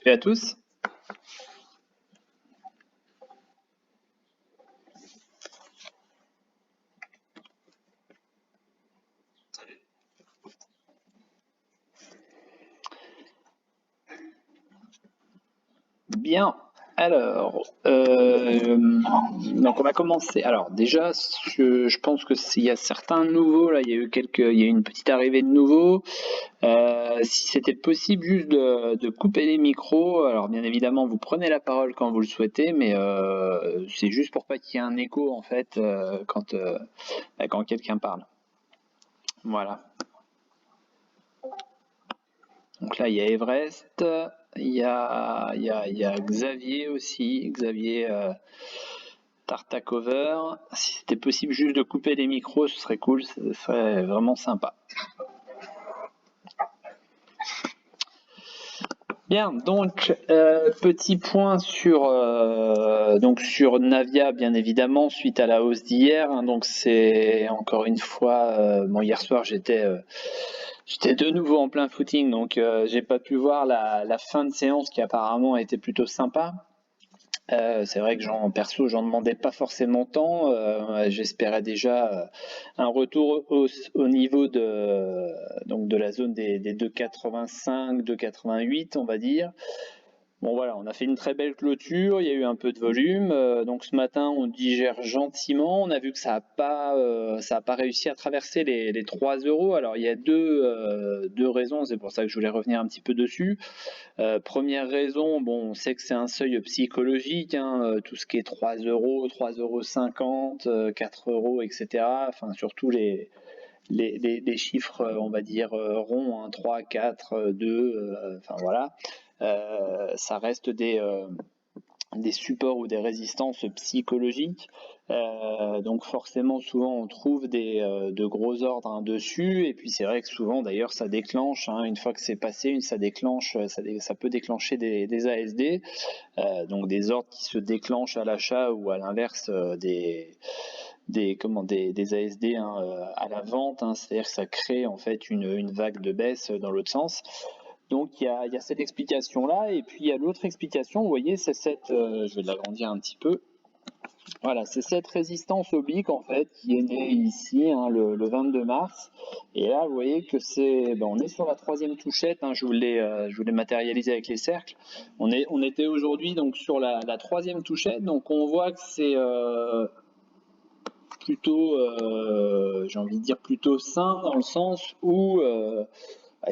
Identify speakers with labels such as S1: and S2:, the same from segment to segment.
S1: et à tous. Bien, alors, donc on va commencer. Alors déjà, je pense que s'il y a certains nouveaux, là, il y a eu une petite arrivée de nouveaux. Si c'était possible juste de couper les micros, alors bien évidemment vous prenez la parole quand vous le souhaitez, mais c'est juste pour pas qu'il y ait un écho en fait quand quelqu'un parle. Voilà. Donc là il y a Everest, il y a Xavier aussi, Xavier Tartacover. Si c'était possible juste de couper les micros, ce serait cool, ce serait vraiment sympa. Bien, donc petit point sur Navia, bien évidemment, suite à la hausse d'hier. Hein, donc c'est encore une fois, hier soir j'étais de nouveau en plein footing, donc j'ai pas pu voir la fin de séance qui apparemment était plutôt sympa. C'est vrai que j'en demandais pas forcément tant. J'espérais déjà un retour au niveau de la zone des 2,85, 2,88, on va dire. Bon voilà, on a fait une très belle clôture, il y a eu un peu de volume, donc ce matin on digère gentiment, on a vu que ça a pas réussi à traverser les 3 €. Alors il y a deux raisons, c'est pour ça que je voulais revenir un petit peu dessus. Première raison, bon, on sait que c'est un seuil psychologique, hein, tout ce qui est 3 €, 3,50 €, 4 €, etc. Enfin surtout les chiffres, on va dire ronds, hein, 3, 4, 2, enfin voilà. Ça reste des supports ou des résistances psychologiques. Donc forcément, souvent, on trouve de gros ordres hein, dessus. Et puis c'est vrai que souvent, d'ailleurs, ça déclenche, hein, une fois que c'est passé, ça peut déclencher des ASD, donc des ordres qui se déclenchent à l'achat ou à l'inverse des ASD hein, à la vente, hein, c'est-à-dire que ça crée en fait une vague de baisse dans l'autre sens. Donc il y a cette explication-là, et puis il y a l'autre explication, vous voyez, c'est je vais l'agrandir un petit peu, voilà, c'est cette résistance oblique en fait qui est née ici hein, le 22 mars, et là vous voyez que on est sur la troisième touchette, hein, je vous l'ai matérialisé avec les cercles, on était aujourd'hui donc sur la troisième touchette, donc on voit que c'est plutôt, j'ai envie de dire plutôt sain dans le sens où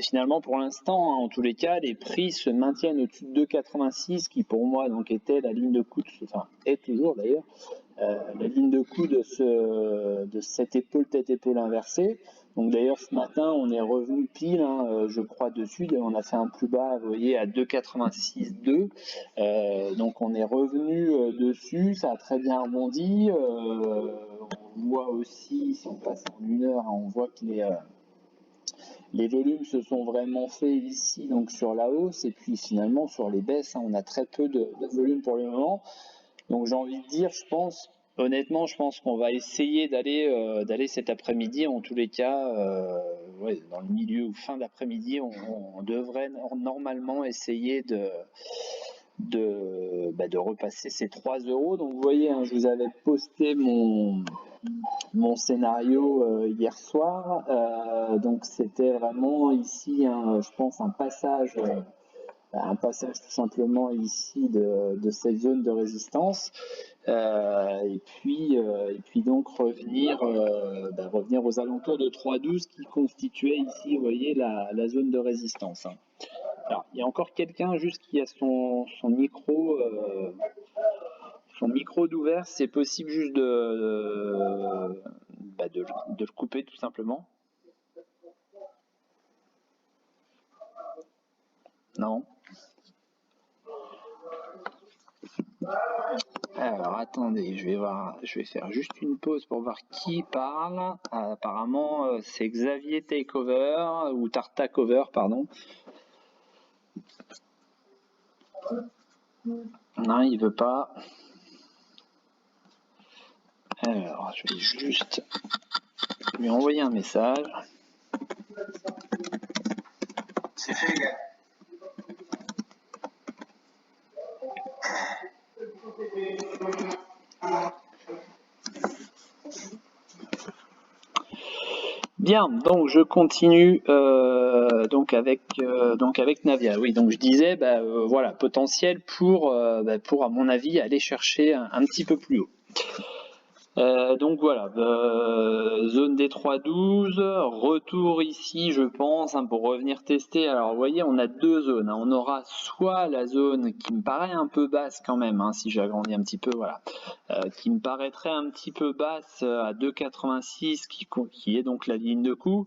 S1: finalement pour l'instant, hein, en tous les cas, les prix se maintiennent au-dessus de 2,86 qui pour moi donc était la ligne de coup, enfin est toujours d'ailleurs, la ligne de coup de cette épaule tête-épaule inversée. Donc d'ailleurs ce matin on est revenu pile, hein, je crois dessus, on a fait un plus bas, vous voyez, à 2,86,2. Donc on est revenu dessus, ça a très bien rebondi. On voit aussi, si on passe en une heure, on voit que les volumes se sont vraiment faits ici donc sur la hausse, et puis finalement sur les baisses, hein, on a très peu de volume pour le moment. Donc j'ai envie de dire, honnêtement, je pense qu'on va essayer d'aller cet après-midi, en tous les cas, dans le milieu ou fin d'après-midi, on devrait normalement essayer de repasser ces 3 €. Donc vous voyez, hein, je vous avais posté mon scénario hier soir. Donc c'était vraiment ici, je pense, un passage tout simplement ici de cette zone de résistance. Et puis donc revenir aux alentours de 3,12 qui constituait ici, vous voyez, la zone de résistance. Hein. Alors, il y a encore quelqu'un juste qui a son micro d'ouvert, c'est possible juste de le couper tout simplement. Non. Alors attendez, je vais faire juste une pause pour voir qui parle. Apparemment c'est Xavier Takeover ou Tartacover, pardon. Non, il veut pas. Alors je vais juste lui envoyer un message.
S2: C'est fait, gars.
S1: Bien, donc je continue donc avec Navia. Oui, donc je disais voilà, potentiel pour à mon avis aller chercher un petit peu plus haut. Donc voilà, zone des 3,12, retour ici je pense pour revenir tester. Alors vous voyez on a deux zones, on aura soit la zone qui me paraît un peu basse quand même, si j'agrandis un petit peu, voilà, qui me paraîtrait un petit peu basse à 2,86 qui est donc la ligne de coup,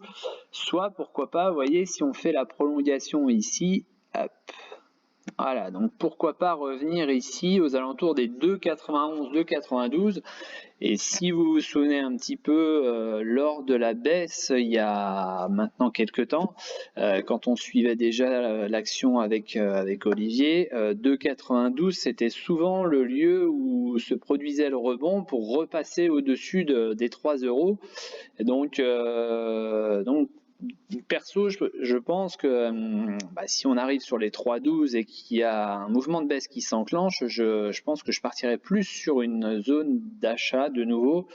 S1: soit pourquoi pas, vous voyez, si on fait la prolongation ici, hop, voilà, donc pourquoi pas revenir ici aux alentours des 2,91, 2,92. Et si vous vous souvenez un petit peu, lors de la baisse, il y a maintenant quelques temps, quand on suivait déjà l'action avec Olivier, 2,92 c'était souvent le lieu où se produisait le rebond pour repasser au-dessus des 3 euros. Et donc perso, je pense que si on arrive sur les 3,12 et qu'il y a un mouvement de baisse qui s'enclenche, je pense que je partirai plus sur une zone d'achat de nouveau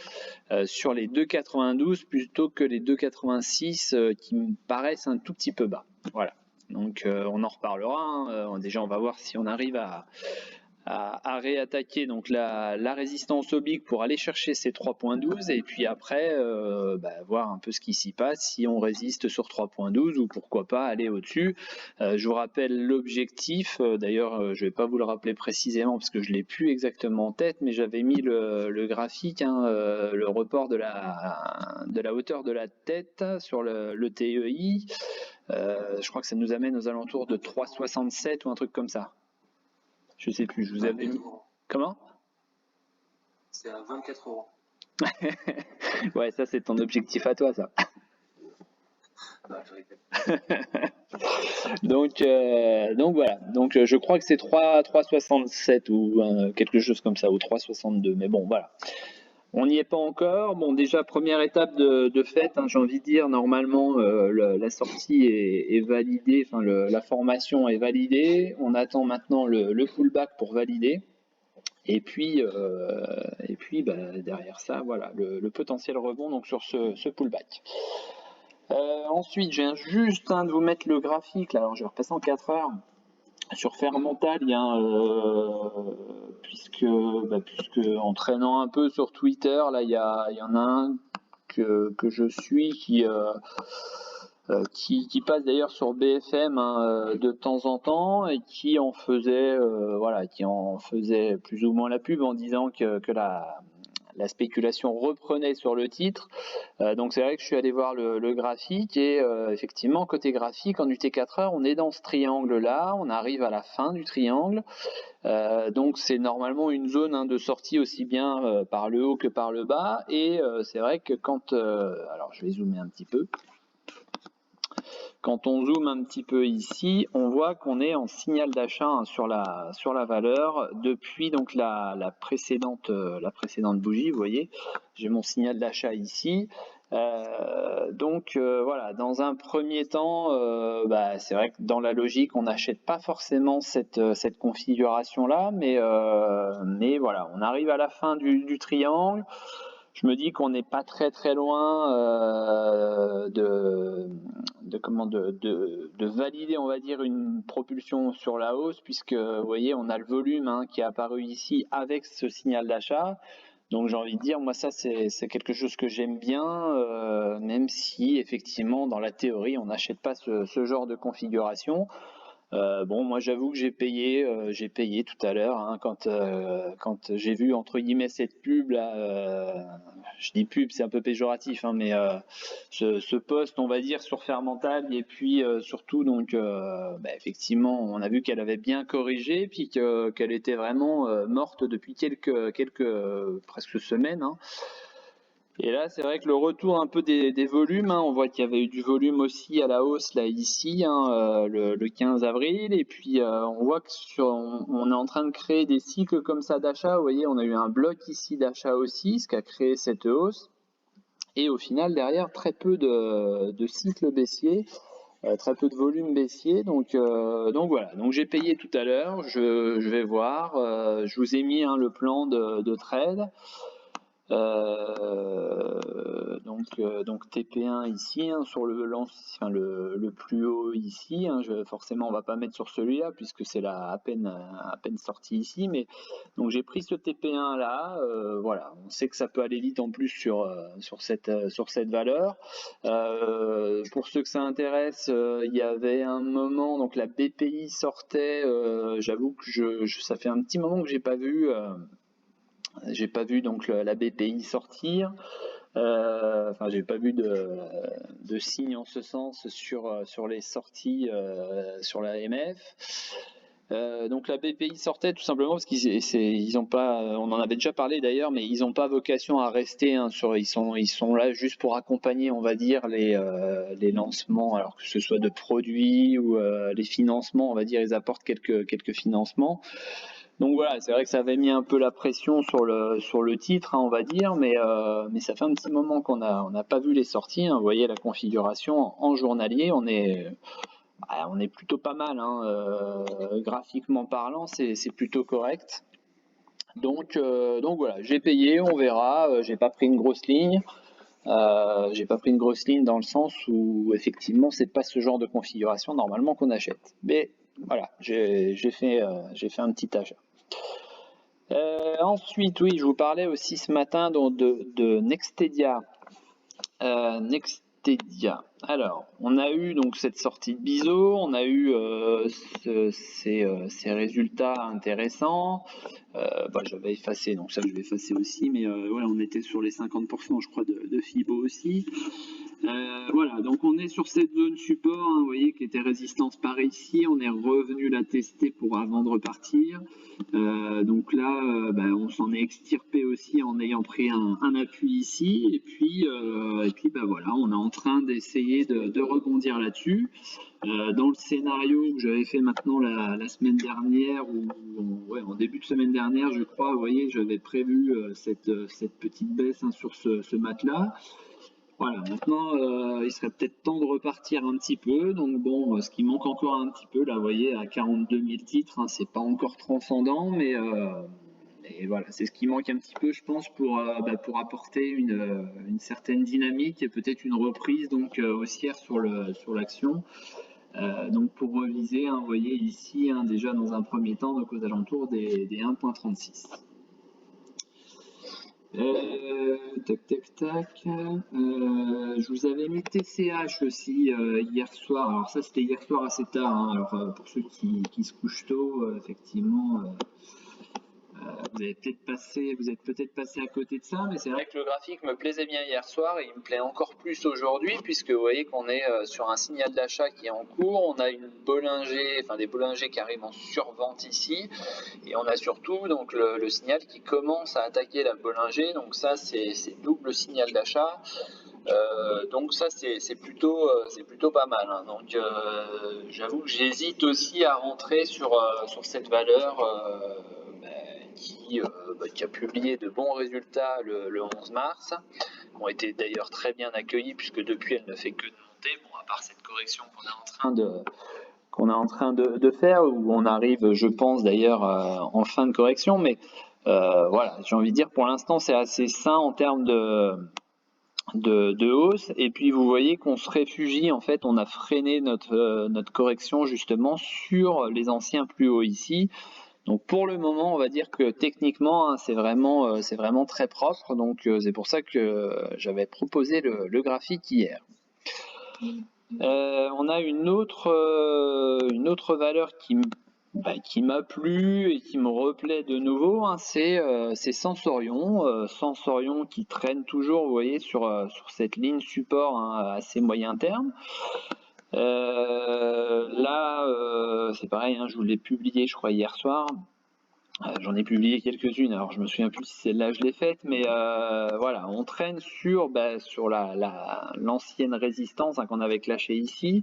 S1: sur les 2,92 plutôt que les 2,86 qui me paraissent un tout petit peu bas. Voilà. Donc on en reparlera. Déjà, on va voir si on arrive à réattaquer donc la résistance oblique pour aller chercher ces 3,12 et puis après voir un peu ce qui s'y passe, si on résiste sur 3,12 ou pourquoi pas aller au-dessus. Je vous rappelle l'objectif, d'ailleurs je vais pas vous le rappeler précisément parce que je l'ai plus exactement en tête, mais j'avais mis le graphique, le report de la hauteur de la tête sur le TEI. Je crois que ça nous amène aux alentours de 3,67 ou un truc comme ça. Je sais plus, je vous avais mis. Comment?
S2: C'est à 24 euros.
S1: Ouais, ça c'est ton objectif à toi, ça. Donc voilà. Donc je crois que c'est 3,67 ou quelque chose comme ça, ou 3,62. Mais bon, voilà. On n'y est pas encore. Bon, déjà, première étape de fait, j'ai envie de dire, normalement, la sortie est validée, enfin, la formation est validée. On attend maintenant le pullback pour valider. Et puis derrière ça, voilà, le potentiel rebond donc sur ce pullback. Ensuite, je viens juste de vous mettre le graphique, là, alors je vais repasser en 4 heures. Sur Fairmental, puisque en traînant un peu sur Twitter, là il y en a un que je suis qui passe d'ailleurs sur BFM de temps en temps et qui en faisait plus ou moins la pub en disant que la spéculation reprenait sur le titre. Donc c'est vrai que je suis allé voir le graphique et effectivement côté graphique en UT4 heures on est dans ce triangle là, on arrive à la fin du triangle, donc c'est normalement une zone de sortie aussi bien par le haut que par le bas et c'est vrai que alors je vais zoomer un petit peu. Quand on zoome un petit peu ici, on voit qu'on est en signal d'achat sur la valeur depuis donc la précédente bougie. Vous voyez, j'ai mon signal d'achat ici. Voilà, dans un premier temps, c'est vrai que dans la logique, on n'achète pas forcément cette configuration là, mais voilà, on arrive à la fin du triangle. Je me dis qu'on n'est pas très très loin de valider, on va dire, une propulsion sur la hausse, puisque vous voyez, on a le volume qui est apparu ici avec ce signal d'achat. Donc j'ai envie de dire, moi ça c'est quelque chose que j'aime bien, même si effectivement dans la théorie on n'achète pas ce genre de configuration. Moi j'avoue que j'ai payé tout à l'heure quand j'ai vu entre guillemets cette pub là, je dis pub c'est un peu péjoratif mais ce post on va dire sur Fairmental et puis surtout donc effectivement on a vu qu'elle avait bien corrigé puis qu'elle était vraiment morte depuis quelques presque semaines. Et là, c'est vrai que le retour un peu des volumes, on voit qu'il y avait eu du volume aussi à la hausse là ici, le 15 avril, et puis on voit que on est en train de créer des cycles comme ça d'achat. Vous voyez, on a eu un bloc ici d'achat aussi, ce qui a créé cette hausse, et au final derrière très peu de cycles baissiers, très peu de volume baissier. Donc voilà. Donc j'ai payé tout à l'heure. Je vais voir. Je vous ai mis le plan de trade. Donc TP1 ici, hein, sur le plus haut ici, hein, forcément on va pas mettre sur celui-là puisque c'est à peine sorti ici, mais donc j'ai pris ce TP1 là, voilà, on sait que ça peut aller vite en plus sur cette valeur. Pour ceux que ça intéresse, il y avait un moment, donc la BPI sortait, j'avoue que ça fait un petit moment que j'ai pas vu donc la BPI sortir. Enfin, j'ai pas vu de signe en ce sens sur les sorties sur la MF. Donc la BPI sortait tout simplement parce qu'ils ont pas, on en avait déjà parlé d'ailleurs, mais ils n'ont pas vocation à rester, hein, ils sont là juste pour accompagner, on va dire, les lancements, alors que ce soit de produits ou les financements, on va dire, ils apportent quelques financements. Donc voilà, c'est vrai que ça avait mis un peu la pression sur le titre, hein, on va dire, mais ça fait un petit moment qu'on n'a pas vu les sorties, hein. Vous voyez la configuration en journalier, on est plutôt pas mal, hein, graphiquement parlant, c'est plutôt correct. Donc voilà, j'ai payé, on verra. J'ai pas pris une grosse ligne. J'ai pas pris une grosse ligne dans le sens où effectivement c'est pas ce genre de configuration normalement qu'on achète. Mais voilà, j'ai fait un petit achat. Ensuite, oui, je vous parlais aussi ce matin de Nextedia. Alors, on a eu donc cette sortie de Biseau, on a eu ces résultats intéressants. J'avais effacé, donc ça je vais effacer aussi, mais ouais, on était sur les 50%, je crois, de Fibo aussi. Voilà, donc on est sur cette zone support, hein, vous voyez, qui était résistance par ici. On est revenu la tester avant de repartir. Donc là, on s'en est extirpé aussi en ayant pris un appui ici. Et puis voilà, on est en train d'essayer de rebondir là-dessus. Dans le scénario que j'avais fait maintenant la semaine dernière, en début de semaine dernière, je crois, vous voyez, j'avais prévu cette petite baisse, hein, sur ce matelas. Voilà, maintenant, il serait peut-être temps de repartir un petit peu. Donc bon, ce qui manque encore un petit peu, là, vous voyez, à 42 000 titres, hein, c'est pas encore transcendant, mais voilà, c'est ce qui manque un petit peu, je pense, pour apporter une certaine dynamique et peut-être une reprise donc haussière sur l'action. Donc pour reviser, hein, vous voyez ici, hein, déjà dans un premier temps, donc aux alentours des 1,36. Je vous avais mis TCH aussi hier soir. Alors ça, c'était hier soir assez tard, hein. Alors pour ceux qui se couchent tôt, effectivement, vous êtes peut-être passé à côté de ça, mais c'est vrai que le graphique me plaisait bien hier soir et il me plaît encore plus aujourd'hui, puisque vous voyez qu'on est sur un signal d'achat qui est en cours. On a des Bollinger qui arrivent en survente ici, et on a surtout donc le signal qui commence à attaquer la Bollinger. Donc ça, c'est double signal d'achat. Donc ça, c'est plutôt pas mal, hein. Donc j'avoue que j'hésite aussi à rentrer sur cette valeur qui a publié de bons résultats le 11 mars, qui ont été d'ailleurs très bien accueillis, puisque depuis elle ne fait que de monter, bon, à part cette correction qu'on est en train de faire, où on arrive, je pense d'ailleurs, en fin de correction, mais voilà, j'ai envie de dire, pour l'instant c'est assez sain en termes de hausse. Et puis vous voyez qu'on se réfugie, en fait, on a freiné notre correction justement sur les anciens plus hauts ici. Donc pour le moment, on va dire que techniquement, hein, c'est vraiment très propre. Donc c'est pour ça que j'avais proposé le graphique hier. On a une autre valeur qui m'a plu et qui me replaît de nouveau, hein, c'est Sensorion. Sensorion qui traîne toujours, vous voyez, sur cette ligne support, hein, à assez moyen terme. Là, c'est pareil, hein, je vous l'ai publié, je crois, hier soir. J'en ai publié quelques-unes, alors je me souviens plus si celle-là je l'ai faite, mais voilà, on traîne sur l'ancienne résistance, hein, qu'on avait clashée ici,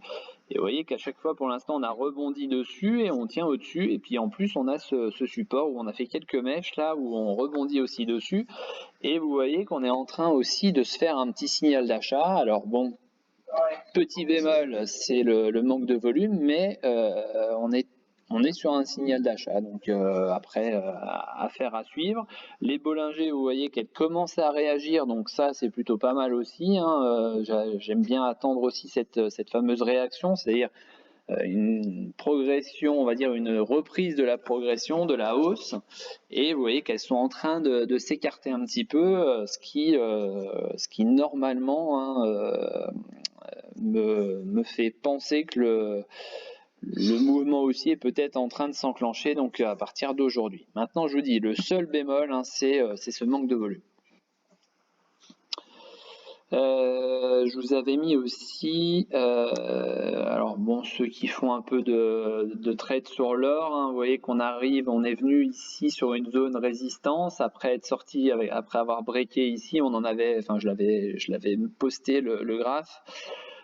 S1: et vous voyez qu'à chaque fois pour l'instant on a rebondi dessus et on tient au-dessus, et puis en plus on a ce support où on a fait quelques mèches là, où on rebondit aussi dessus, et vous voyez qu'on est en train aussi de se faire un petit signal d'achat. Alors bon, petit bémol, c'est le manque de volume, mais on on est sur un signal d'achat, donc après affaire à suivre. Les Bollinger, vous voyez qu'elles commencent à réagir, donc ça c'est plutôt pas mal aussi, hein. J'aime bien attendre aussi cette fameuse réaction, c'est-à-dire une progression, on va dire une reprise de la progression, de la hausse, et vous voyez qu'elles sont en train de s'écarter un petit peu, ce qui normalement, hein, me fait penser que le mouvement haussier est peut-être en train de s'enclencher donc à partir d'aujourd'hui. Maintenant, je vous dis, le seul bémol, hein, c'est ce manque de volume. Je vous avais mis aussi, alors bon, ceux qui font un peu de trade sur l'or, hein, vous voyez qu'on arrive, on est venu ici sur une zone résistance, après être sorti, après avoir breaké ici, on en avait, enfin je l'avais posté le graphe.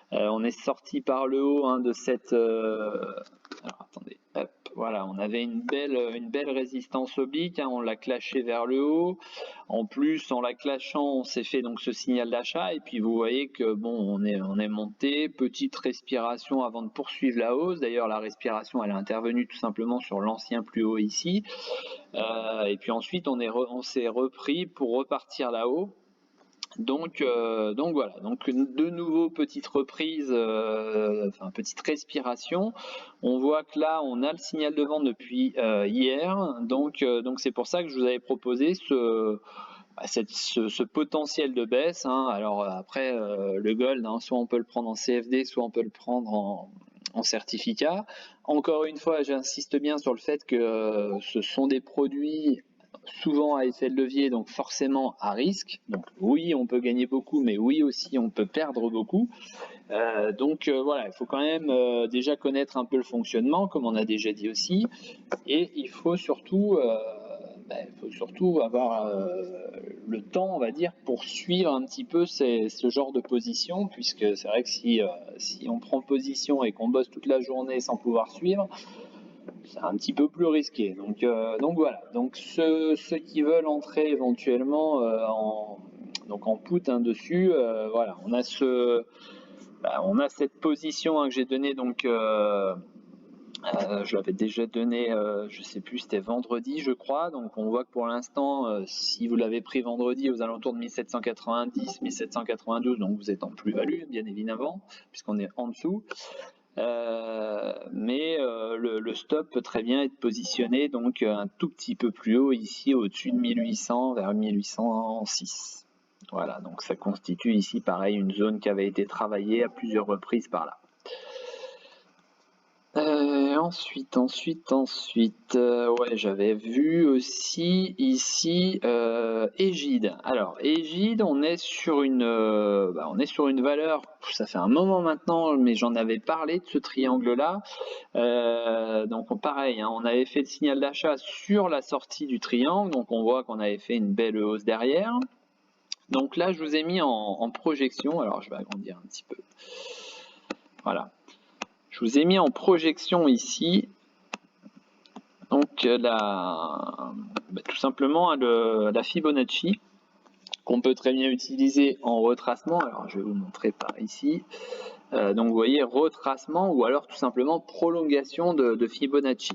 S1: On est sorti par le haut, hein, de cette. Alors attendez, hop, voilà, on avait une belle résistance oblique, hein, on l'a clashé vers le haut. En plus, en la clashant, on s'est fait donc ce signal d'achat. Et puis vous voyez que bon, on est monté, petite respiration avant de poursuivre la hausse. D'ailleurs, la respiration, elle est intervenue tout simplement sur l'ancien plus haut ici. Et puis ensuite, on s'est repris pour repartir là-haut. Donc voilà, donc de nouveau petite reprise, enfin petite respiration. On voit que là on a le signal de vente depuis hier, donc c'est pour ça que je vous avais proposé ce potentiel de baisse, hein. Alors après le gold, hein, soit on peut le prendre en CFD, soit on peut le prendre en certificat. Encore une fois, j'insiste bien sur le fait que ce sont des produits souvent à effet de levier, donc forcément à risque. Donc oui, on peut gagner beaucoup, mais oui aussi, on peut perdre beaucoup. Donc voilà, il faut quand même déjà connaître un peu le fonctionnement, comme on a déjà dit aussi, et il faut surtout avoir le temps, on va dire, pour suivre un petit peu ce genre de position, puisque c'est vrai que si on prend position et qu'on bosse toute la journée sans pouvoir suivre, c'est un petit peu plus risqué. Donc voilà. Donc ceux qui veulent entrer éventuellement en put, hein, dessus, voilà, on a cette position, hein, que j'ai donnée, donc je l'avais déjà donné, je sais plus, c'était vendredi, je crois. Donc on voit que pour l'instant, si vous l'avez pris vendredi aux alentours de 1790, 1792, donc vous êtes en plus-value, bien évidemment, puisqu'on est en dessous. Mais le stop peut très bien être positionné donc un tout petit peu plus haut ici, au-dessus de 1800, vers 1806. Voilà, donc ça constitue ici pareil une zone qui avait été travaillée à plusieurs reprises par là. Ensuite, ouais, j'avais vu aussi ici Égide. Alors Égide, on est sur une valeur. Ça fait un moment maintenant, mais j'en avais parlé de ce triangle-là. Donc pareil, hein, on avait fait le signal d'achat sur la sortie du triangle, donc on voit qu'on avait fait une belle hausse derrière. Donc là, je vous ai mis en projection. Alors je vais agrandir un petit peu. Voilà. Je vous ai mis en projection ici, donc tout simplement la Fibonacci, qu'on peut très bien utiliser en retracement. Alors je vais vous montrer par ici. Donc vous voyez, retracement ou alors tout simplement prolongation de Fibonacci.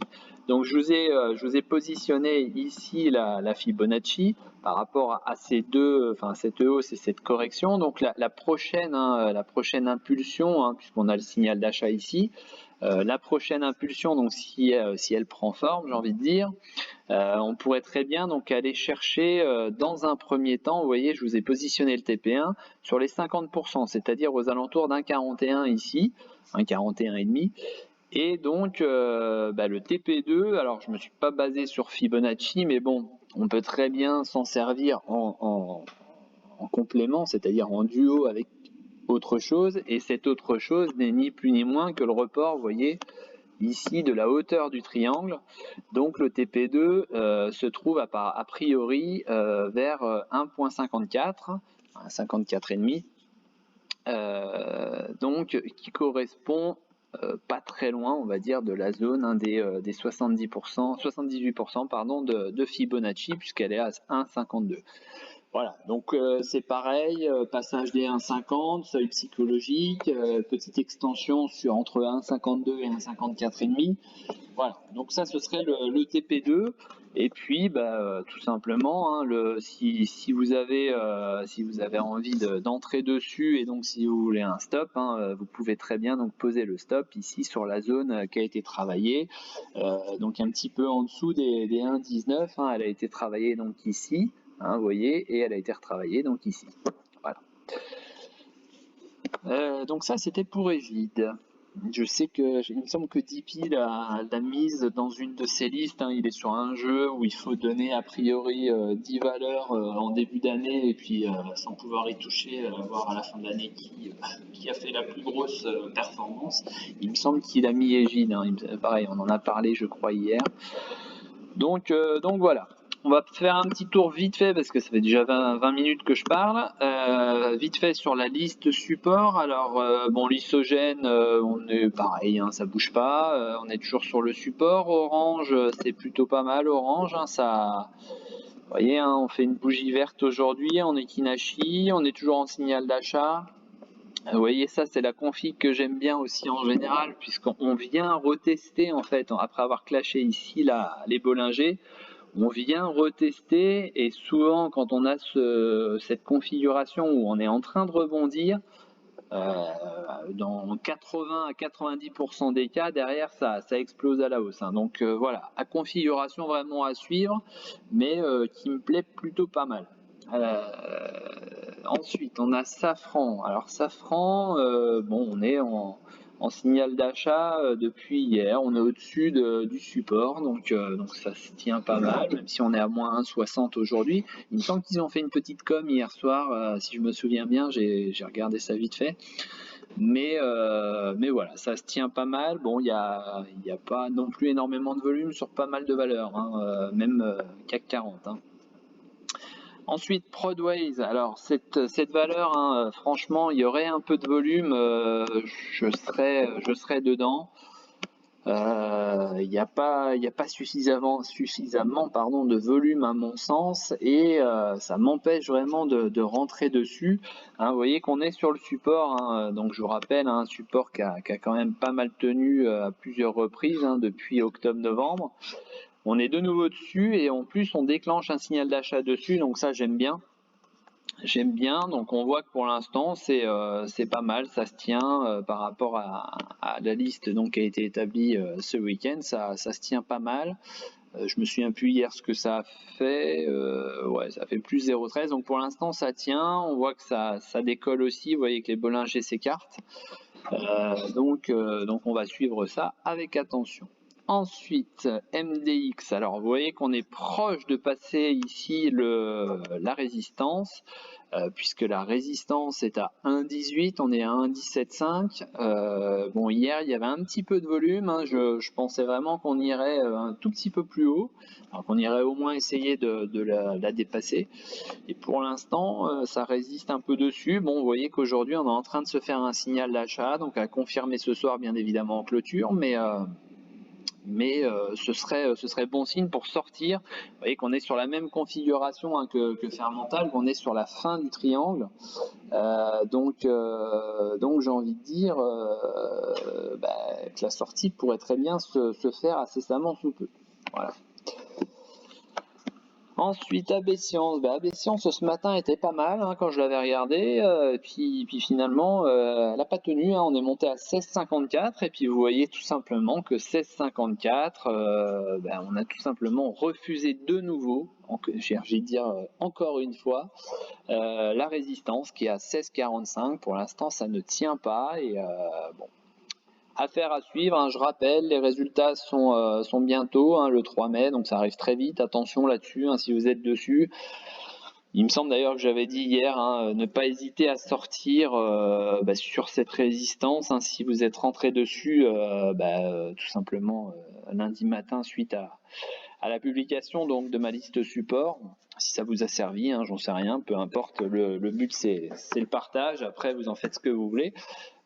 S1: Donc je vous ai positionné ici la Fibonacci par rapport à ces deux, enfin cette hausse et cette correction. Donc la prochaine impulsion, hein, puisqu'on a le signal d'achat ici, la prochaine impulsion, donc si elle prend forme, j'ai envie de dire, on pourrait très bien donc aller chercher dans un premier temps, vous voyez, je vous ai positionné le TP1 sur les 50%, c'est-à-dire aux alentours d'un 41 ici, un 41,5. Et donc le TP2, alors je me suis pas basé sur Fibonacci, mais bon, on peut très bien s'en servir en complément, c'est-à-dire en duo avec autre chose, et cette autre chose n'est ni plus ni moins que le report, vous voyez, ici de la hauteur du triangle. Donc le TP2 se trouve a priori vers 1.54, 54,5, donc qui correspond pas très loin, on va dire, de la zone, hein, des 70%, 78% pardon, de Fibonacci, puisqu'elle est à 1,52. Voilà, donc c'est pareil, passage des 1,50, seuil psychologique, petite extension sur entre 1,52 et 1,54,5. Voilà, donc ça ce serait le TP2. Et puis tout simplement, hein, si vous avez envie d'entrer dessus et donc si vous voulez un stop, hein, vous pouvez très bien donc poser le stop ici sur la zone qui a été travaillée, donc un petit peu en dessous des 1,19, hein, elle a été travaillée donc ici. Hein, vous voyez, et elle a été retravaillée donc ici. Voilà. Donc ça c'était pour Egide. Je sais il me semble que DP l'a mise dans une de ses listes. Hein. Il est sur un jeu où il faut donner a priori 10 valeurs en début d'année et puis sans pouvoir y toucher, voir à la fin de l'année qui a fait la plus grosse performance. Il me semble qu'il a mis Egide. Hein. Pareil, on en a parlé je crois hier. Donc voilà. On va faire un petit tour vite fait parce que ça fait déjà 20 minutes que je parle. Vite fait sur la liste support. Alors bon, lysogène, on est pareil, hein, ça bouge pas. On est toujours sur le support. Orange, c'est plutôt pas mal. Orange, hein, ça. Vous voyez, hein, on fait une bougie verte aujourd'hui en Ekinashi. On est toujours en signal d'achat. Vous voyez, ça c'est la config que j'aime bien aussi en général, puisqu'on vient retester en fait après avoir clashé ici les Bollinger. On vient retester et souvent quand on a cette configuration où on est en train de rebondir, dans 80 à 90% des cas, derrière ça explose à la hausse. Hein. Donc voilà, à configuration vraiment à suivre, mais qui me plaît plutôt pas mal. Ensuite, on a Safran. Alors Safran, bon, on est en signal d'achat depuis hier, on est au-dessus du support, donc ça se tient pas mal, même si on est à moins 1,60 aujourd'hui. Il me semble qu'ils ont fait une petite com hier soir, si je me souviens bien, j'ai regardé ça vite fait. Mais voilà, ça se tient pas mal. Bon, il y a pas non plus énormément de volume sur pas mal de valeurs, hein, même CAC 40. Hein. Ensuite, Prodways, alors cette valeur, hein, franchement, il y aurait un peu de volume, je serais dedans. Il n'y a pas suffisamment de volume à mon sens et ça m'empêche vraiment de rentrer dessus. Hein, vous voyez qu'on est sur le support, hein, donc je vous rappelle, un support qui a quand même pas mal tenu à plusieurs reprises, hein, depuis octobre-novembre. On est de nouveau dessus et en plus on déclenche un signal d'achat dessus, donc ça j'aime bien. J'aime bien, donc on voit que pour l'instant c'est pas mal, ça se tient par rapport à la liste donc qui a été établie ce week-end, ça se tient pas mal. Je me souviens plus hier ce que ça a fait, ouais ça fait plus 0,13, donc pour l'instant ça tient, on voit que ça décolle aussi, vous voyez que les Bollinger s'écartent, donc on va suivre ça avec attention. Ensuite, MDX. Alors, vous voyez qu'on est proche de passer ici la résistance, puisque la résistance est à 1,18, on est à 1,17,5. Bon, hier, il y avait un petit peu de volume. Hein, je pensais vraiment qu'on irait un tout petit peu plus haut, alors qu'on irait au moins essayer de la dépasser. Et pour l'instant, ça résiste un peu dessus. Bon, vous voyez qu'aujourd'hui, on est en train de se faire un signal d'achat, donc à confirmer ce soir, bien évidemment, en clôture, mais ce serait bon signe pour sortir. Vous voyez qu'on est sur la même configuration, hein, que Fermental, qu'on est sur la fin du triangle. Donc j'ai envie de dire que la sortie pourrait très bien se faire incessamment sous peu. Voilà. Ensuite, AB Science. AB Science ce matin était pas mal, hein, quand je l'avais regardé, puis finalement elle n'a pas tenu, hein, on est monté à 16,54 et puis vous voyez tout simplement que 16,54, on a tout simplement refusé de nouveau, j'ai envie de dire encore une fois, la résistance qui est à 16,45. Pour l'instant ça ne tient pas et bon. Affaire à suivre, hein, je rappelle, les résultats sont bientôt, hein, le 3 mai, donc ça arrive très vite, attention là-dessus, hein, si vous êtes dessus. Il me semble d'ailleurs que j'avais dit hier, hein, ne pas hésiter à sortir sur cette résistance, hein, si vous êtes rentré dessus, tout simplement lundi matin suite à la publication donc de ma liste support. Si ça vous a servi, hein, j'en sais rien, peu importe, le but c'est le partage, après vous en faites ce que vous voulez.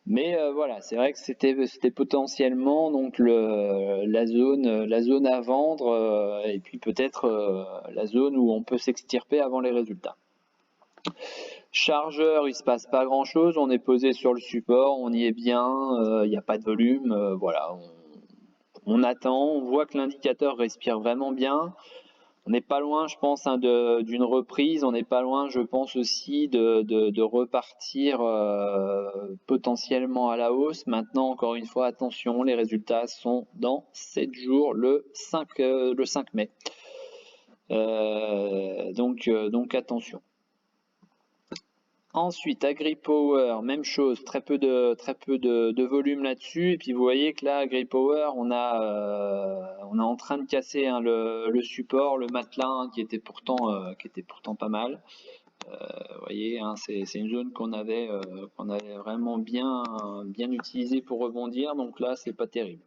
S1: Mais voilà, c'est vrai que c'était potentiellement donc la zone à vendre et puis peut-être la zone où on peut s'extirper avant les résultats. Chargeur, il se passe pas grand chose, on est posé sur le support, on y est bien, il n'y a pas de volume, voilà, on attend, on voit que l'indicateur respire vraiment bien. On n'est pas loin, je pense, hein, d'une reprise. On n'est pas loin, je pense aussi, de repartir potentiellement à la hausse. Maintenant, encore une fois, attention, les résultats sont dans 7 jours, le 5 mai. Donc attention. Ensuite, AgriPower, même chose, très peu de volume là-dessus. Et puis vous voyez que là, AgriPower, on est en train de casser hein, le support, le matelas hein, qui était pourtant pas mal. Vous voyez, hein, c'est une zone qu'on avait vraiment bien utilisée pour rebondir. Donc là, c'est pas terrible.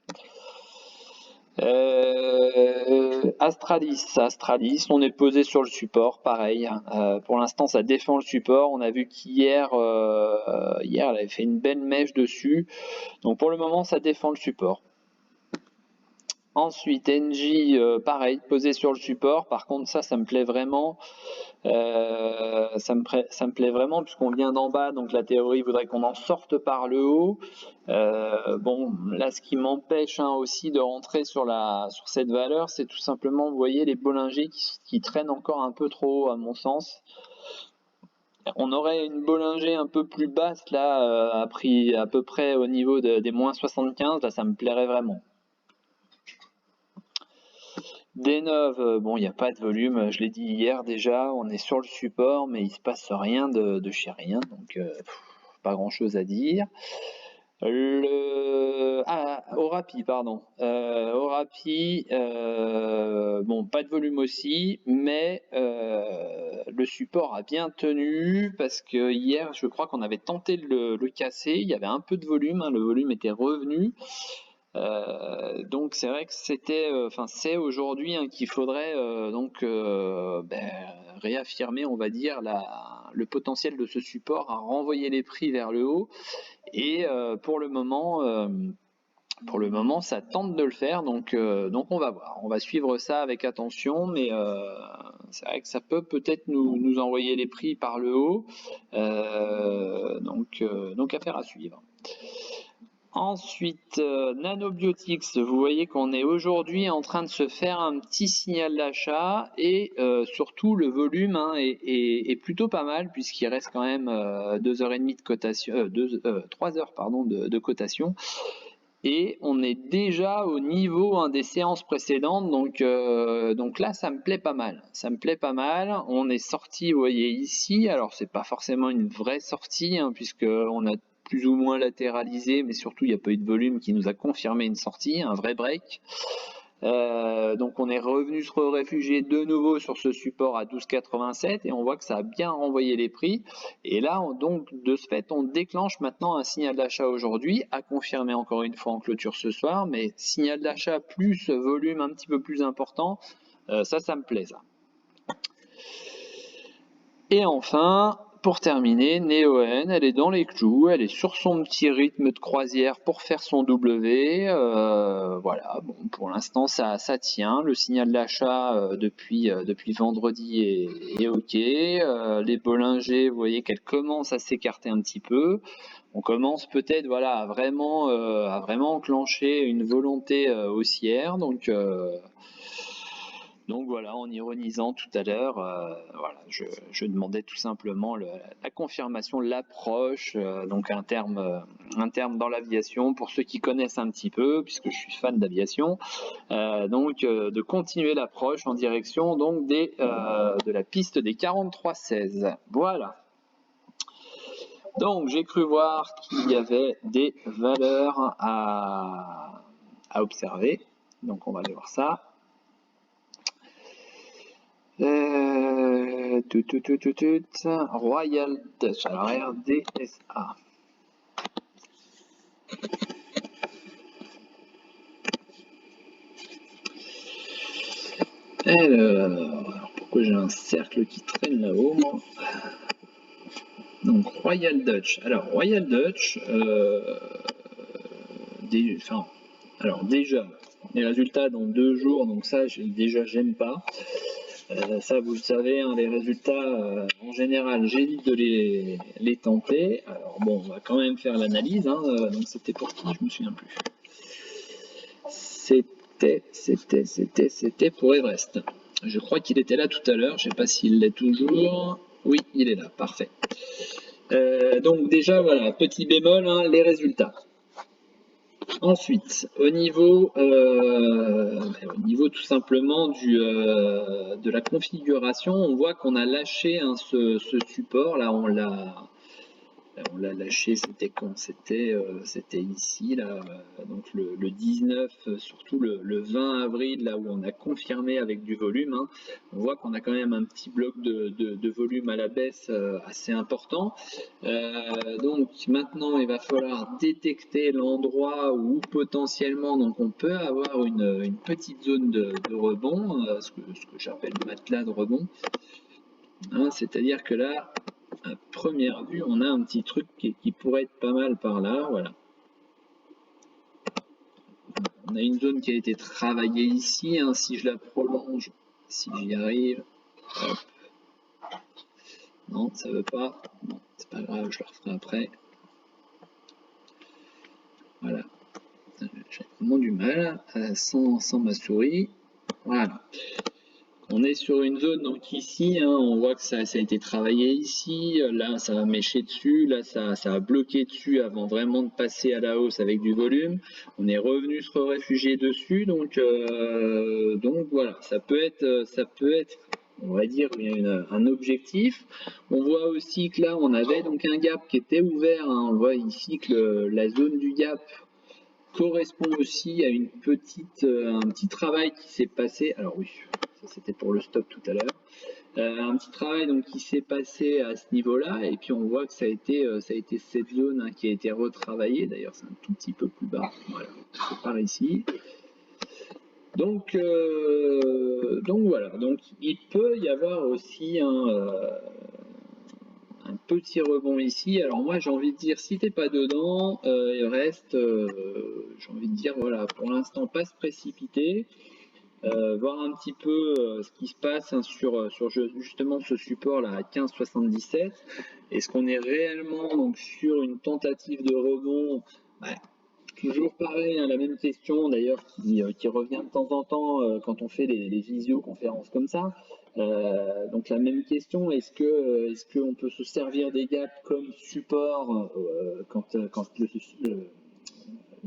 S1: Astralis, on est posé sur le support, pareil. Pour l'instant, ça défend le support. On a vu qu'hier, elle avait fait une belle mèche dessus. Donc pour le moment, ça défend le support. Ensuite, NJ, pareil, posé sur le support. Par contre, ça me plaît vraiment. Ça me plaît vraiment puisqu'on vient d'en bas, donc la théorie voudrait qu'on en sorte par le haut. Bon, là, ce qui m'empêche hein, aussi de rentrer sur cette valeur, c'est tout simplement, vous voyez, les Bollinger qui traînent encore un peu trop haut, à mon sens. On aurait une Bollinger un peu plus basse, là, à prix à peu près au niveau des moins 75, là, ça me plairait vraiment. D9, bon, il n'y a pas de volume, je l'ai dit hier déjà, on est sur le support, mais il ne se passe rien de chez rien, donc pas grand chose à dire. Orapi, pardon. Orapi, bon, pas de volume aussi, mais le support a bien tenu parce que hier, je crois qu'on avait tenté de le casser. Il y avait un peu de volume, hein, le volume était revenu. Donc c'est vrai que c'est aujourd'hui hein, qu'il faudrait réaffirmer, on va dire, le potentiel de ce support à renvoyer les prix vers le haut. Et pour le moment, ça tente de le faire, donc on va voir. On va suivre ça avec attention, mais c'est vrai que ça peut-être nous envoyer les prix par le haut, donc affaire à suivre. Ensuite, Nanobiotics, vous voyez qu'on est aujourd'hui en train de se faire un petit signal d'achat et surtout le volume hein, est plutôt pas mal puisqu'il reste quand même 2h30 de cotation, 3 heures pardon, de cotation. Et on est déjà au niveau hein, des séances précédentes, donc là ça me plaît pas mal. On est sorti, vous voyez ici, alors c'est pas forcément une vraie sortie hein, puisque on a plus ou moins latéralisé, mais surtout il n'y a pas eu de volume qui nous a confirmé une sortie, un vrai break. Donc on est revenu se réfugier de nouveau sur ce support à 12,87 et on voit que ça a bien renvoyé les prix. Et là, donc de ce fait, on déclenche maintenant un signal d'achat aujourd'hui, à confirmer encore une fois en clôture ce soir, mais signal d'achat plus volume un petit peu plus important, ça me plaît ça. Et enfin, pour terminer, Neoen, elle est dans les clous, elle est sur son petit rythme de croisière pour faire son W. Voilà, bon, pour l'instant ça tient. Le signal d'achat depuis vendredi est ok. Les Bollinger, vous voyez qu'elle commence à s'écarter un petit peu. On commence peut-être voilà à vraiment enclencher une volonté haussière. Donc voilà, en ironisant tout à l'heure, voilà, je demandais tout simplement la confirmation, l'approche, donc un terme dans l'aviation pour ceux qui connaissent un petit peu, puisque je suis fan d'aviation, de continuer l'approche en direction donc de la piste des 43-16. Voilà. Donc j'ai cru voir qu'il y avait des valeurs à observer, donc on va aller voir ça. Royal Dutch, alors RDSA. Alors, pourquoi j'ai un cercle qui traîne là-haut, moi? Donc Royal Dutch. Alors Royal Dutch, alors déjà, les résultats dans 2 jours, donc ça déjà j'aime pas. Ça, vous le savez, hein, les résultats, en général, j'évite de les tenter. Alors bon, on va quand même faire l'analyse. Hein, donc c'était pour qui? Je me souviens plus. C'était pour Everest. Je crois qu'il était là tout à l'heure. Je ne sais pas s'il l'est toujours. Oui, il est là. Parfait. Donc déjà, voilà, petit bémol, hein, les résultats. Ensuite, au niveau tout simplement de la configuration, on voit qu'on a lâché hein, ce support. Là, on l'a lâché, c'était quand? C'était ici, là, donc le 19, surtout le 20 avril, là où on a confirmé avec du volume. Hein. On voit qu'on a quand même un petit bloc de volume à la baisse assez important. Donc maintenant, il va falloir détecter l'endroit où potentiellement donc on peut avoir une petite zone de rebond, ce que j'appelle le matelas de rebond. Hein, c'est-à-dire que là, à première vue, on a un petit truc qui pourrait être pas mal par là, voilà. On a une zone qui a été travaillée ici, hein, si je la prolonge, si j'y arrive, hop. Non, ça veut pas, bon, c'est pas grave, je le referai après. Voilà, j'ai vraiment du mal, sans ma souris, voilà. On est sur une zone, donc ici, hein, on voit que ça a été travaillé ici, là ça va mécher dessus, là ça a bloqué dessus avant vraiment de passer à la hausse avec du volume. On est revenu se réfugier dessus, donc voilà, ça peut être, on va dire, un objectif. On voit aussi que là on avait donc un gap qui était ouvert, hein, on voit ici que la zone du gap correspond aussi à un petit travail qui s'est passé. Alors oui, ça c'était pour le stop tout à l'heure. Un petit travail donc qui s'est passé à ce niveau-là, et puis on voit que ça a été cette zone hein, qui a été retravaillée. D'ailleurs, c'est un tout petit peu plus bas. Voilà, c'est par ici. Donc voilà. Donc il peut y avoir aussi un petit rebond ici. Alors moi j'ai envie de dire, si t'es pas dedans, il reste, j'ai envie de dire, voilà, pour l'instant pas se précipiter, voir un petit peu ce qui se passe hein, sur justement ce support là à 15,77. Est-ce qu'on est réellement donc sur une tentative de rebond? Ouais. Toujours pareil, hein, la même question d'ailleurs qui revient de temps en temps quand on fait les visioconférences comme ça. Donc la même question, est-ce qu'on peut se servir des gaps comme support quand le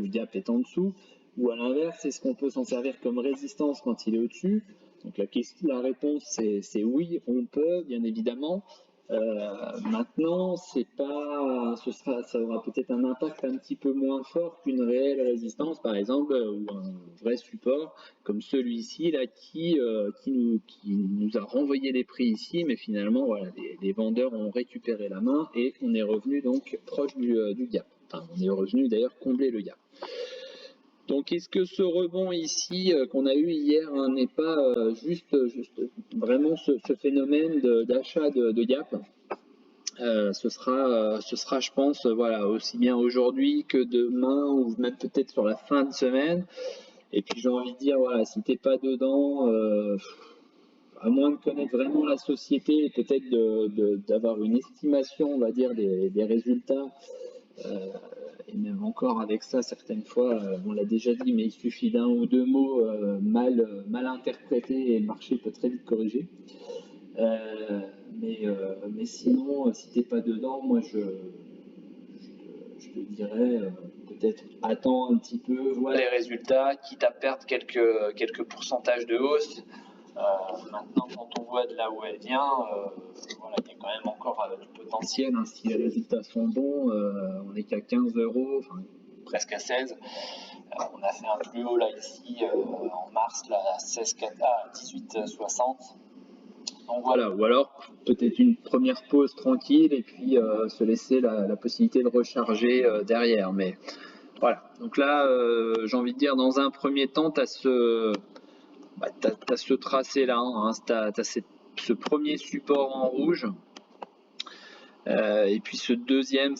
S1: gap est en dessous, ou à l'inverse, est-ce qu'on peut s'en servir comme résistance quand il est au-dessus? Donc la réponse c'est oui, on peut, bien évidemment. Maintenant, ça aura peut-être un impact un petit peu moins fort qu'une réelle résistance, par exemple, ou un vrai support comme celui-ci là qui nous a renvoyé les prix ici, mais finalement voilà, les vendeurs ont récupéré la main et on est revenu donc proche du gap. Enfin, on est revenu d'ailleurs combler le gap. Donc, est-ce que ce rebond ici qu'on a eu hier hein, n'est pas juste vraiment ce phénomène d'achat de gap? Ce sera, je pense, voilà, aussi bien aujourd'hui que demain ou même peut-être sur la fin de semaine. Et puis j'ai envie de dire, voilà, si t'es pas dedans, à moins de connaître vraiment la société et peut-être d'avoir une estimation, on va dire, des résultats. Et même encore avec ça, certaines fois, on l'a déjà dit, mais il suffit d'un ou deux mots mal interprétés et le marché peut très vite corriger. Mais sinon, si t'es pas dedans, moi je te dirais peut-être attends un petit peu, vois les résultats, quitte à perdre quelques pourcentages de hausse. Maintenant, quand on voit de là où elle vient, voilà, il y a quand même encore du potentiel. Hein, si les résultats sont bons, on n'est qu'à 15 euros, enfin, presque à 16. On a fait un plus haut là ici en mars, là, à 18,60. Donc voilà, ou alors peut-être une première pause tranquille et puis se laisser la possibilité de recharger derrière. Mais voilà, donc là, j'ai envie de dire, dans un premier temps, tu as ce tracé-là, hein, ce premier support en rouge. Et puis cette deuxième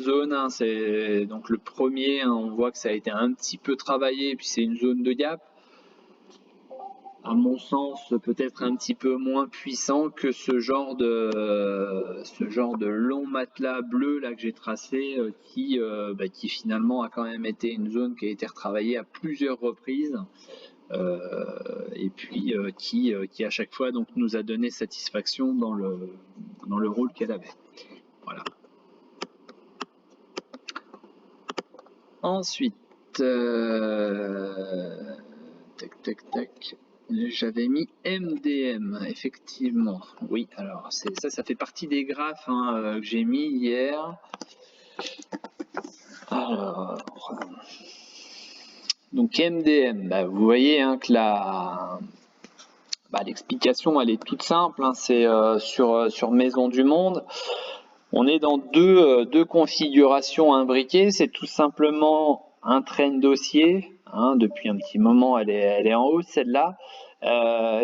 S1: zone, hein, c'est donc le premier, hein, on voit que ça a été un petit peu travaillé, et puis c'est une zone de gap. à mon sens, peut-être un petit peu moins puissant que ce genre de long matelas bleu là que j'ai tracé, qui finalement a quand même été une zone qui a été retravaillée à plusieurs reprises, et puis qui à chaque fois donc nous a donné satisfaction dans le rôle qu'elle avait. Voilà. Ensuite, tac. J'avais mis MDM, effectivement. Oui, alors ça fait partie des graphes que j'ai mis hier. Alors, donc MDM, vous voyez que l'explication elle est toute simple. C'est sur Maison du Monde. On est dans deux configurations imbriquées. C'est tout simplement un train dossier. Depuis un petit moment, elle est en haut, celle-là.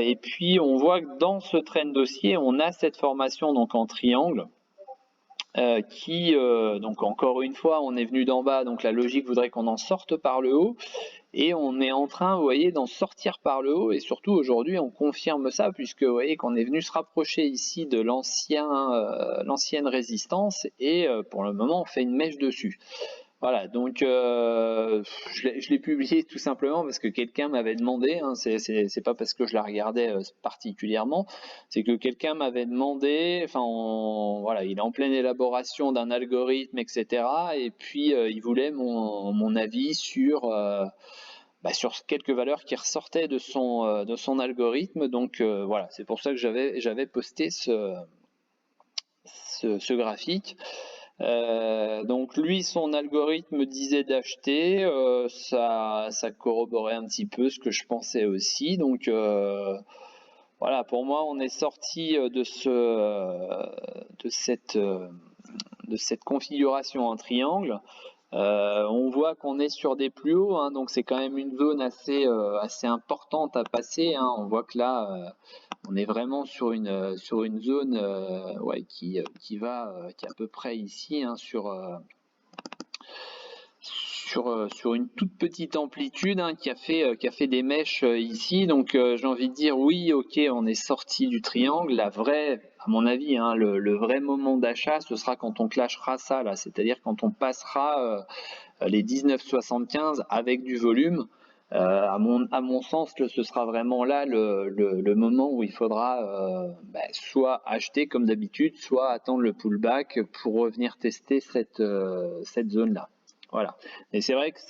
S1: Et puis, on voit que dans ce train dossier, on a cette formation donc en triangle. Donc encore une fois, on est venu d'en bas. Donc la logique voudrait qu'on en sorte par le haut. Et on est en train, vous voyez, d'en sortir par le haut. Et surtout, aujourd'hui, on confirme ça, puisque vous voyez qu'on est venu se rapprocher ici de l'ancienne résistance. Et pour le moment, on fait une mèche dessus. Voilà, donc je l'ai publié tout simplement parce que quelqu'un m'avait demandé, c'est pas parce que je la regardais particulièrement, c'est que quelqu'un m'avait demandé, voilà, il est en pleine élaboration d'un algorithme, etc. Et puis il voulait mon avis sur quelques valeurs qui ressortaient de son algorithme. Donc voilà, c'est pour ça que j'avais posté ce graphique. Donc lui, son algorithme disait d'acheter, ça corroborait un petit peu ce que je pensais aussi. Donc voilà, pour moi, on est sorti de cette configuration en triangle. On voit qu'on est sur des plus hauts, donc c'est quand même une zone assez importante à passer. On voit que là, on est vraiment sur une zone qui est à peu près ici, sur une toute petite amplitude, qui a fait des mèches ici. Donc j'ai envie de dire oui, ok, on est sorti du triangle. À mon avis, le vrai moment d'achat, ce sera quand on clashera ça là, c'est-à-dire quand on passera les 19,75 avec du volume. À mon sens, ce sera vraiment là le moment où il faudra soit acheter comme d'habitude, soit attendre le pullback pour revenir tester cette zone-là. Voilà. Et c'est vrai que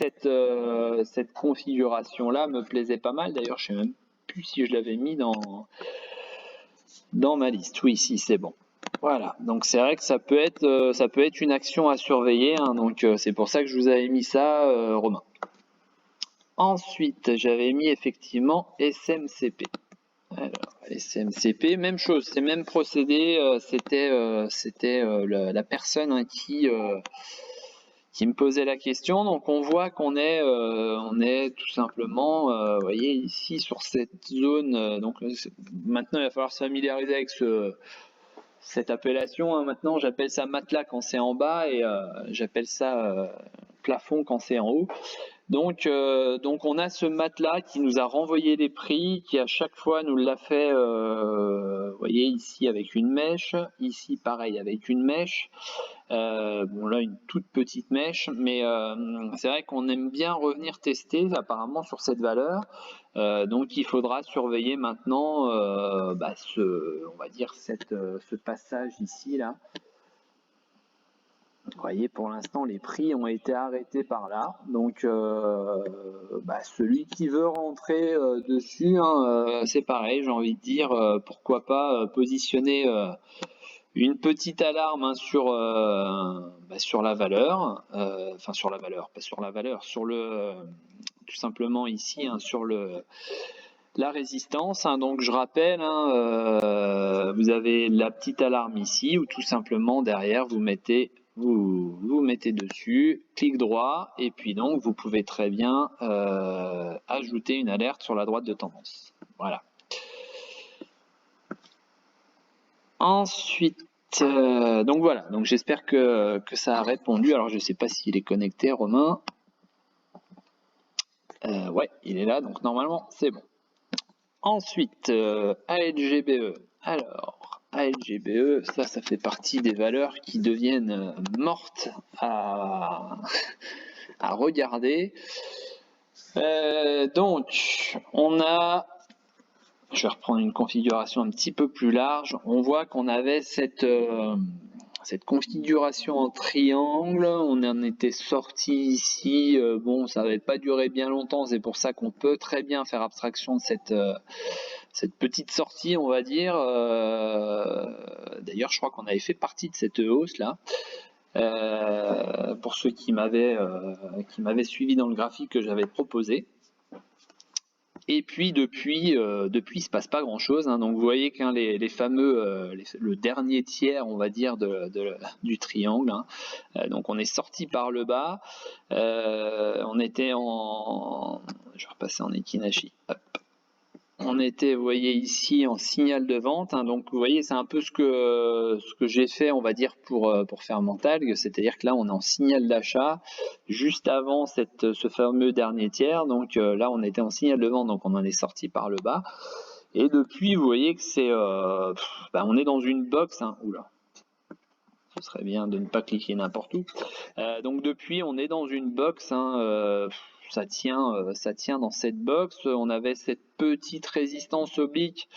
S1: cette configuration-là me plaisait pas mal. D'ailleurs, je ne sais même plus si je l'avais mis dans ma liste. Oui, si, c'est bon. Voilà, donc c'est vrai que ça peut être une action à surveiller, donc c'est pour ça que je vous avais mis ça, Romain. Ensuite, j'avais mis effectivement SMCP. Alors, SMCP, même chose, c'est le même procédé, c'était la personne qui me posait la question. Donc on voit qu'on est tout simplement, vous voyez ici sur cette zone. Donc maintenant il va falloir se familiariser avec cette appellation. Maintenant j'appelle ça matelas quand c'est en bas et j'appelle ça plafond quand c'est en haut. Donc on a ce matelas qui nous a renvoyé les prix, qui à chaque fois nous l'a fait, vous voyez ici avec une mèche, ici pareil avec une mèche. Bon là une toute petite mèche, mais c'est vrai qu'on aime bien revenir tester apparemment sur cette valeur. Donc il faudra surveiller maintenant on va dire ce passage ici là. Vous voyez, pour l'instant, les prix ont été arrêtés par là. Donc, celui qui veut rentrer dessus, c'est pareil, j'ai envie de dire, pourquoi pas positionner une petite alarme sur la valeur, sur la valeur, pas sur la valeur, tout simplement ici, sur la résistance. Donc je rappelle, vous avez la petite alarme ici, ou tout simplement derrière vous mettez dessus, clic droit, et puis donc vous pouvez très bien ajouter une alerte sur la droite de tendance. Voilà. Ensuite, donc voilà, donc j'espère que ça a répondu. Alors je ne sais pas s'il est connecté, Romain. Ouais, il est là, donc normalement c'est bon. Ensuite, ALGBE. Alors, ALGBE, ça fait partie des valeurs qui deviennent mortes à regarder. Donc, on a, je vais reprendre une configuration un petit peu plus large. On voit qu'on avait cette configuration en triangle, on en était sorti ici, bon ça n'avait pas duré bien longtemps, c'est pour ça qu'on peut très bien faire abstraction de cette petite sortie on va dire, d'ailleurs je crois qu'on avait fait partie de cette hausse là, pour ceux qui m'avaient suivi dans le graphique que j'avais proposé. Et puis depuis, il se passe pas grand chose. Hein. Donc vous voyez que les fameux, le dernier tiers, on va dire, du triangle. Hein. Donc on est sorti par le bas. On était en, je vais repasser en Ekinashi. Hop. On était, vous voyez ici, en signal de vente. Hein. Donc vous voyez, c'est un peu ce que j'ai fait, on va dire, pour faire Mentalg. C'est-à-dire que là, on est en signal d'achat juste avant ce fameux dernier tiers. Donc là, on était en signal de vente, donc on en est sorti par le bas. Et depuis, vous voyez que c'est, on est dans une box. Hein. Oula, ce serait bien de ne pas cliquer n'importe où. Donc depuis, on est dans une box. Hein, ça tient dans cette box. On avait cette petite résistance oblique.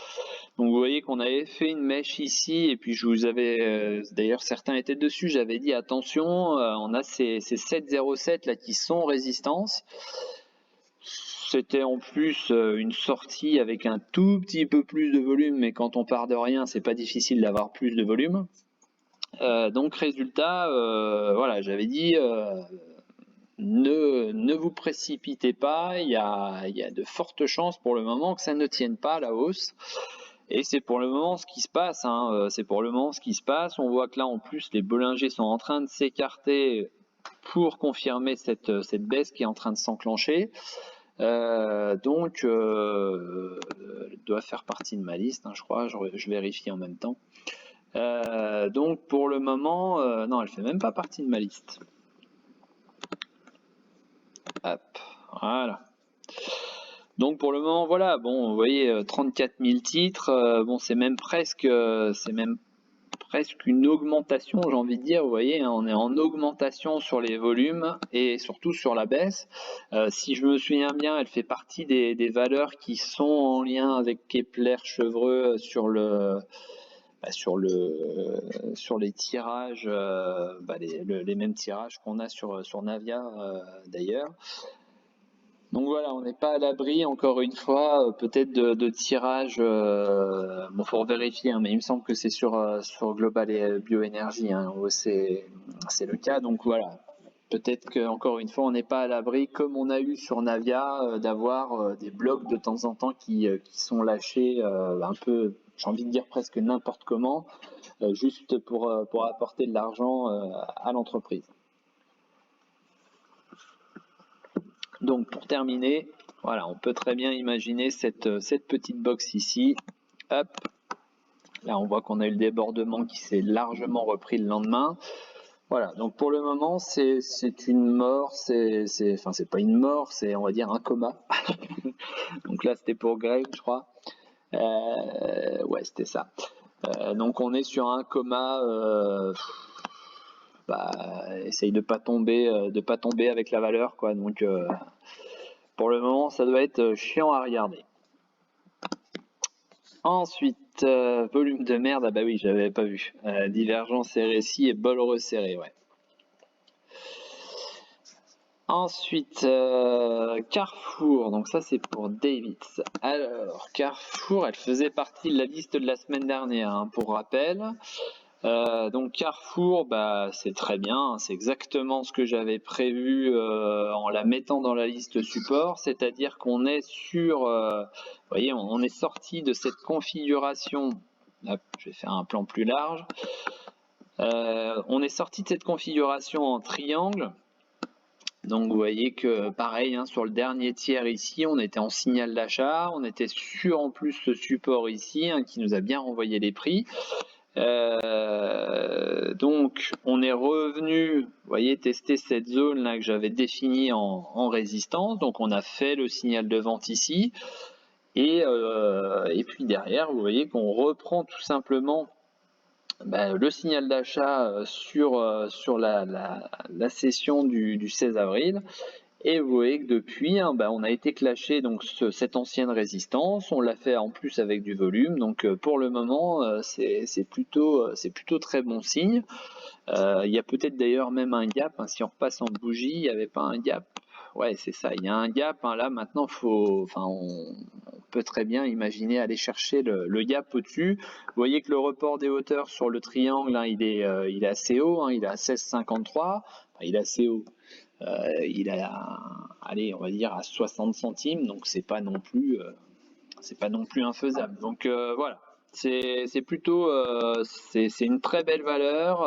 S1: Donc vous voyez qu'on avait fait une mèche ici et puis je vous avais, d'ailleurs certains étaient dessus, j'avais dit attention, on a ces 7,07 là qui sont résistance. C'était en plus une sortie avec un tout petit peu plus de volume, mais quand on part de rien, c'est pas difficile d'avoir plus de volume. Donc résultat, voilà, j'avais dit ne vous précipitez pas, il y a de fortes chances pour le moment que ça ne tienne pas à la hausse. Et c'est pour le moment ce qui se passe. Hein. C'est pour le moment ce qui se passe. On voit que là en plus les Bollinger sont en train de s'écarter pour confirmer cette baisse qui est en train de s'enclencher. Donc doit faire partie de ma liste, hein, je crois. Je vérifie en même temps. Donc pour le moment, non, elle fait même pas partie de ma liste. Hop, voilà. Donc pour le moment, voilà, bon, vous voyez, 34 000 titres, bon, c'est même presque une augmentation, j'ai envie de dire, vous voyez, hein, on est en augmentation sur les volumes et surtout sur la baisse. Si je me souviens bien, elle fait partie des valeurs qui sont en lien avec Kepler Chevreux sur les tirages, les mêmes tirages qu'on a sur Navia d'ailleurs. Donc voilà, on n'est pas à l'abri, encore une fois, peut-être de tirage, bon, faut vérifier, hein, mais il me semble que c'est sur Global et Bioénergie, hein, où c'est le cas. Donc voilà, peut-être qu'encore une fois, on n'est pas à l'abri, comme on a eu sur Navia, d'avoir des blocs de temps en temps qui sont lâchés un peu, j'ai envie de dire presque n'importe comment, juste pour apporter de l'argent à l'entreprise. Donc pour terminer, voilà, on peut très bien imaginer cette petite box ici. Hop, là on voit qu'on a eu le débordement qui s'est largement repris le lendemain. Voilà, donc pour le moment c'est une mort, enfin c'est pas une mort, c'est on va dire un coma. Donc là c'était pour Greg, je crois. Ouais, c'était ça. Donc on est sur un coma. Essaye de pas tomber avec la valeur, quoi. Donc pour le moment, ça doit être chiant à regarder. Ensuite, volume de merde, ah bah oui, j'avais pas vu. Divergence RSI et bol resserré, ouais. Ensuite, Carrefour, donc ça c'est pour David. Alors, Carrefour, elle faisait partie de la liste de la semaine dernière, hein, pour rappel. Donc Carrefour, c'est très bien, c'est exactement ce que j'avais prévu en la mettant dans la liste support, c'est-à-dire qu'on est sur, vous voyez, on est sorti de cette configuration. Hop, je vais faire un plan plus large. On est sorti de cette configuration en triangle. Donc vous voyez que pareil, hein, sur le dernier tiers ici, on était en signal d'achat, on était sur en plus ce support ici, hein, qui nous a bien renvoyé les prix. Donc on est revenu, vous voyez, tester cette zone là que j'avais définie en résistance. Donc on a fait le signal de vente ici Et puis derrière, vous voyez qu'on reprend tout simplement le signal d'achat sur la session du 16 avril. Et vous voyez que depuis, on a été clashé donc cette ancienne résistance, on l'a fait en plus avec du volume, donc pour le moment c'est plutôt très bon signe. Il y a peut-être d'ailleurs même un gap, si on repasse en bougie, il n'y avait pas un gap. Ouais, c'est ça, il y a un gap, là maintenant on peut très bien imaginer aller chercher le gap au-dessus. Vous voyez que le report des hauteurs sur le triangle, il est assez haut, il est à 16,53, il est assez haut. Il est allez, on va dire à 60 centimes, donc c'est pas non plus infaisable. Donc voilà, c'est plutôt c'est une très belle valeur,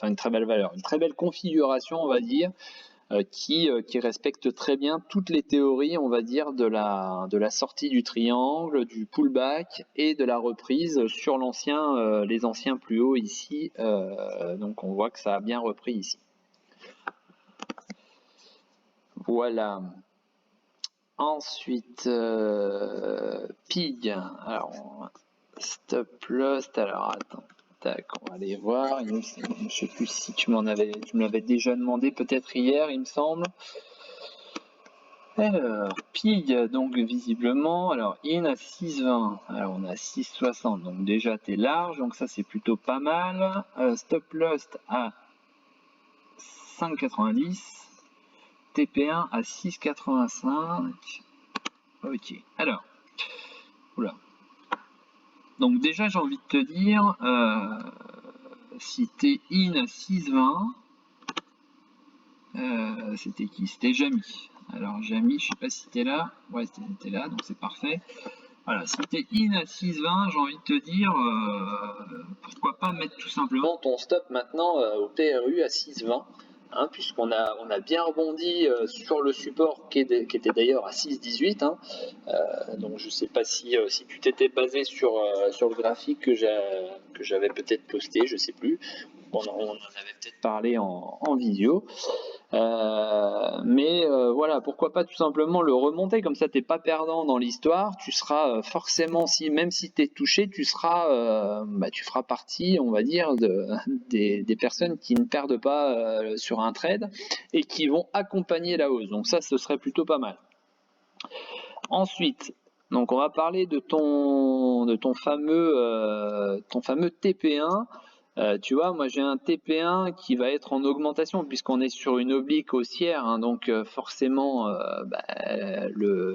S1: une très belle configuration, on va dire, qui respecte très bien toutes les théories, on va dire, de la sortie du triangle, du pullback et de la reprise sur les anciens plus hauts ici. Donc on voit que ça a bien repris ici. Voilà. Ensuite, Pig. Alors, stop loss. Alors, attends. Tac, on va aller voir. Je ne sais plus si tu me l'avais déjà demandé, peut-être hier, il me semble. Alors, Pig, donc visiblement, alors in à 6,20. Alors, on est à 6,60. Donc, déjà, tu es large. Donc, ça, c'est plutôt pas mal. Stop loss à 5,90. TP1 à 6,85. Ok, alors, oula. Donc déjà j'ai envie de te dire, si t'es in à 6,20, c'était qui? C'était Jamy. Alors Jamy, je sais pas si t'es là, ouais t'es là, donc c'est parfait. Voilà, si t'es in à 6,20, j'ai envie de te dire, pourquoi pas mettre tout simplement ton stop maintenant au PRU à 6,20. Puisqu'on a bien rebondi sur le support qui était d'ailleurs à 6,18. Donc je ne sais pas si tu t'étais basé sur le graphique que j'avais peut-être posté, je ne sais plus. On en avait peut-être parlé en visio. Mais voilà, pourquoi pas tout simplement le remonter, comme ça t'es pas perdant dans l'histoire, tu seras forcément, même si t'es touché, tu feras partie, on va dire, des personnes qui ne perdent pas sur un trade et qui vont accompagner la hausse. Donc ça, ce serait plutôt pas mal. Ensuite, donc on va parler de ton fameux TP1. Tu vois, moi j'ai un TP1 qui va être en augmentation puisqu'on est sur une oblique haussière, donc forcément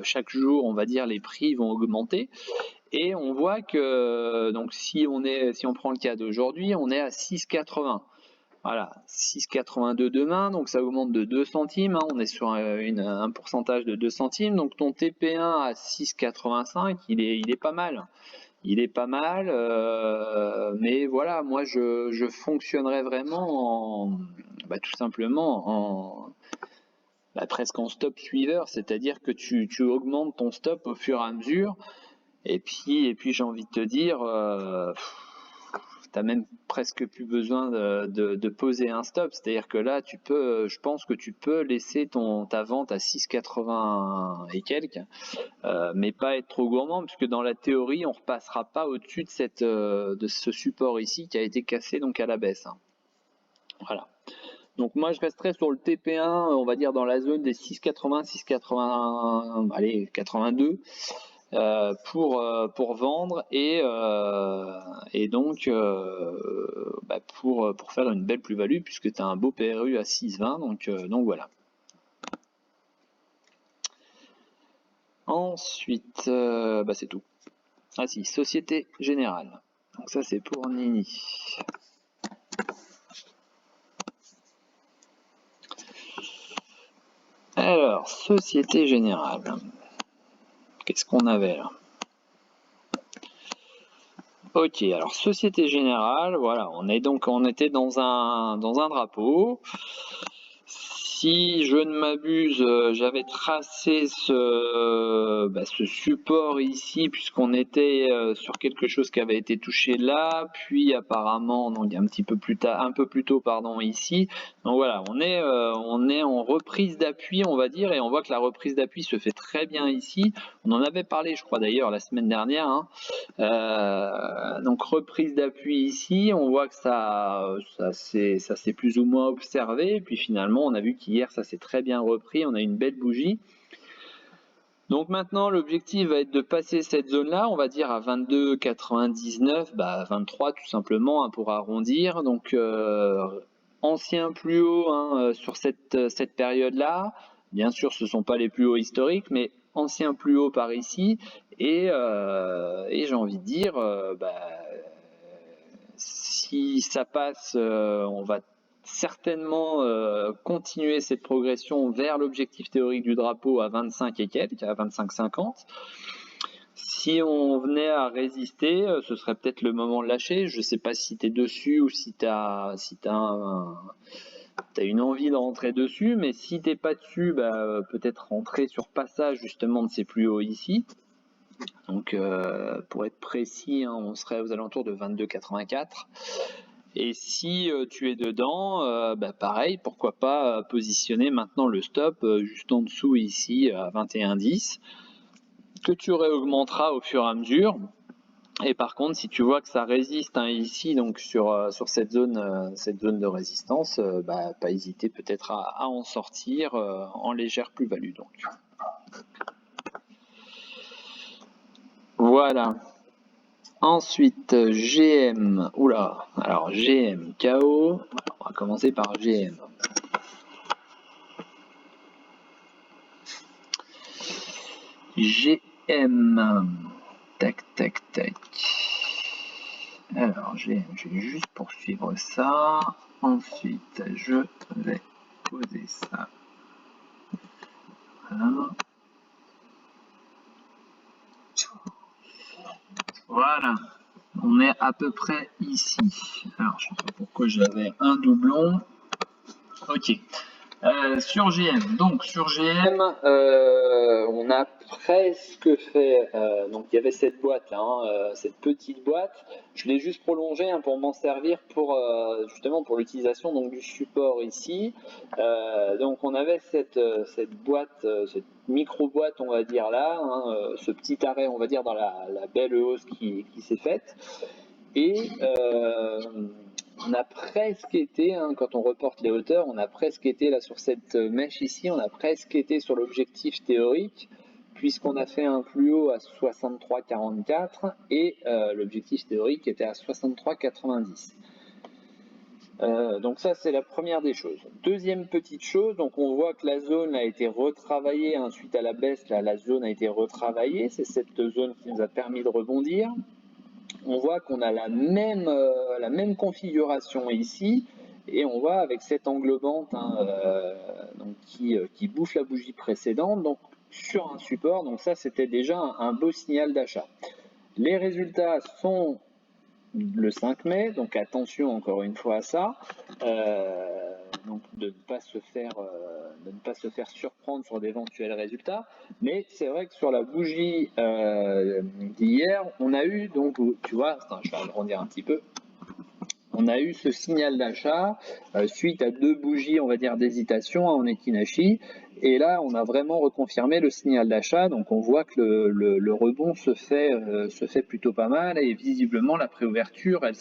S1: chaque jour, on va dire, les prix vont augmenter. Et on voit que donc si on prend le cas d'aujourd'hui, on est à 6,80. Voilà, 6,82 demain, donc ça augmente de 2 centimes, on est sur un pourcentage de 2 centimes, donc ton TP1 à 6,85, il est pas mal. Il est pas mal, mais voilà, moi je fonctionnerais vraiment tout simplement presque en stop suiveur, c'est-à-dire que tu augmentes ton stop au fur et à mesure, et puis j'ai envie de te dire, t'as même presque plus besoin de poser un stop, c'est-à-dire que là je pense que tu peux laisser ta vente à 6,80 et quelques, mais pas être trop gourmand, puisque dans la théorie on repassera pas au-dessus de ce support ici qui a été cassé donc à la baisse. Voilà. Donc moi je resterai sur le TP1, on va dire dans la zone des 6,80, 6,80, allez 82. Pour vendre et donc pour faire une belle plus-value, puisque tu as un beau PRU à 6,20, donc voilà. Ensuite, c'est tout. Ah si, Société Générale. Donc ça c'est pour Nini. Alors, Société Générale. Qu'est-ce qu'on avait là? Ok, alors Société Générale, voilà, on était dans un drapeau. si je ne m'abuse, j'avais tracé ce support ici puisqu'on était sur quelque chose qui avait été touché là, puis apparemment donc un petit peu plus tard, un peu plus tôt pardon ici. Donc voilà, on est en reprise d'appui on va dire, et on voit que la reprise d'appui se fait très bien ici. On en avait parlé je crois d'ailleurs la semaine dernière. Hein. Donc reprise d'appui ici, on voit que ça s'est plus ou moins observé, et puis finalement on a vu qu'hier ça s'est très bien repris, on a une belle bougie. Donc maintenant l'objectif va être de passer cette zone là, on va dire à 22,99, 23 tout simplement hein, pour arrondir. Donc ancien plus haut hein, sur cette période là, bien sûr ce ne sont pas les plus hauts historiques, mais ancien plus haut par ici, et j'ai envie de dire si ça passe, on va certainement continuer cette progression vers l'objectif théorique du drapeau à 25 et quelques, à 25,50. Si on venait à résister, ce serait peut-être le moment de lâcher. Je ne sais pas si tu es dessus ou si tu as une envie de rentrer dessus, mais si tu n'es pas dessus, peut-être rentrer sur passage justement de ces plus hauts ici. Donc pour être précis, hein, on serait aux alentours de 22,84. Et si tu es dedans, pareil, pourquoi pas positionner maintenant le stop juste en dessous ici à 21,10, que tu réaugmenteras au fur et à mesure. Et par contre, si tu vois que ça résiste hein, ici, donc sur cette zone de résistance, pas hésiter peut-être à en sortir en légère plus-value. Donc voilà. Ensuite, GM. Oula, alors GM KO. On va commencer par GM. GM. Tac, tac, tac. Alors, GM, je vais juste poursuivre ça. Ensuite, je vais poser ça. Voilà. Voilà. On est à peu près ici. Alors, je ne sais pas pourquoi j'avais un doublon. Ok. Sur GM, donc sur GM, on a presque fait. Donc il y avait cette boîte là, hein, cette petite boîte. Je l'ai juste prolongée hein, pour m'en servir pour justement pour l'utilisation donc du support ici. Donc on avait cette boîte, cette micro boîte on va dire là, hein, ce petit arrêt on va dire dans la belle hausse qui s'est faite. Et on a presque été, hein, quand on reporte les hauteurs, on a presque été là sur cette mèche ici, on a presque été sur l'objectif théorique, puisqu'on a fait un plus haut à 63,44 et l'objectif théorique était à 63,90. Donc ça c'est la première des choses. Deuxième petite chose, donc on voit que la zone a été retravaillée hein, suite à la baisse, là, la zone a été retravaillée, c'est cette zone qui nous a permis de rebondir. On voit qu'on a la même configuration ici, et on voit avec cette englobante hein, donc qui bouffe la bougie précédente, donc sur un support, donc ça c'était déjà un beau signal d'achat. Les résultats sont le 5 mai, donc attention encore une fois à ça, donc de ne pas se faire surprendre sur d'éventuels résultats, mais c'est vrai que sur la bougie d'hier, on a eu, donc tu vois, je vais agrandir un petit peu, on a eu ce signal d'achat suite à 2 bougies, on va dire, d'hésitation en Ekinashi. Et là, on a vraiment reconfirmé le signal d'achat. Donc, on voit que le rebond se fait plutôt pas mal. Et visiblement, la préouverture, elle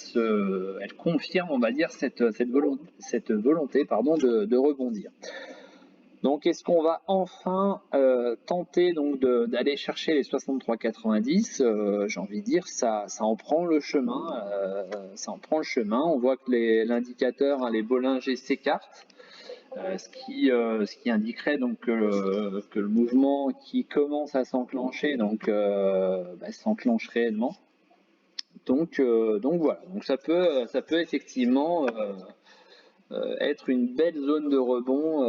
S1: confirme, on va dire, cette volonté de rebondir. Donc, est-ce qu'on va enfin tenter donc d'aller chercher les 63,90 J'ai envie de dire, ça en prend le chemin. On voit que l'indicateur, hein, les Bollinger s'écartent, ce qui indiquerait donc que le mouvement qui commence à s'enclencher s'enclenche réellement. Donc voilà. Donc ça peut effectivement être une belle zone de rebond,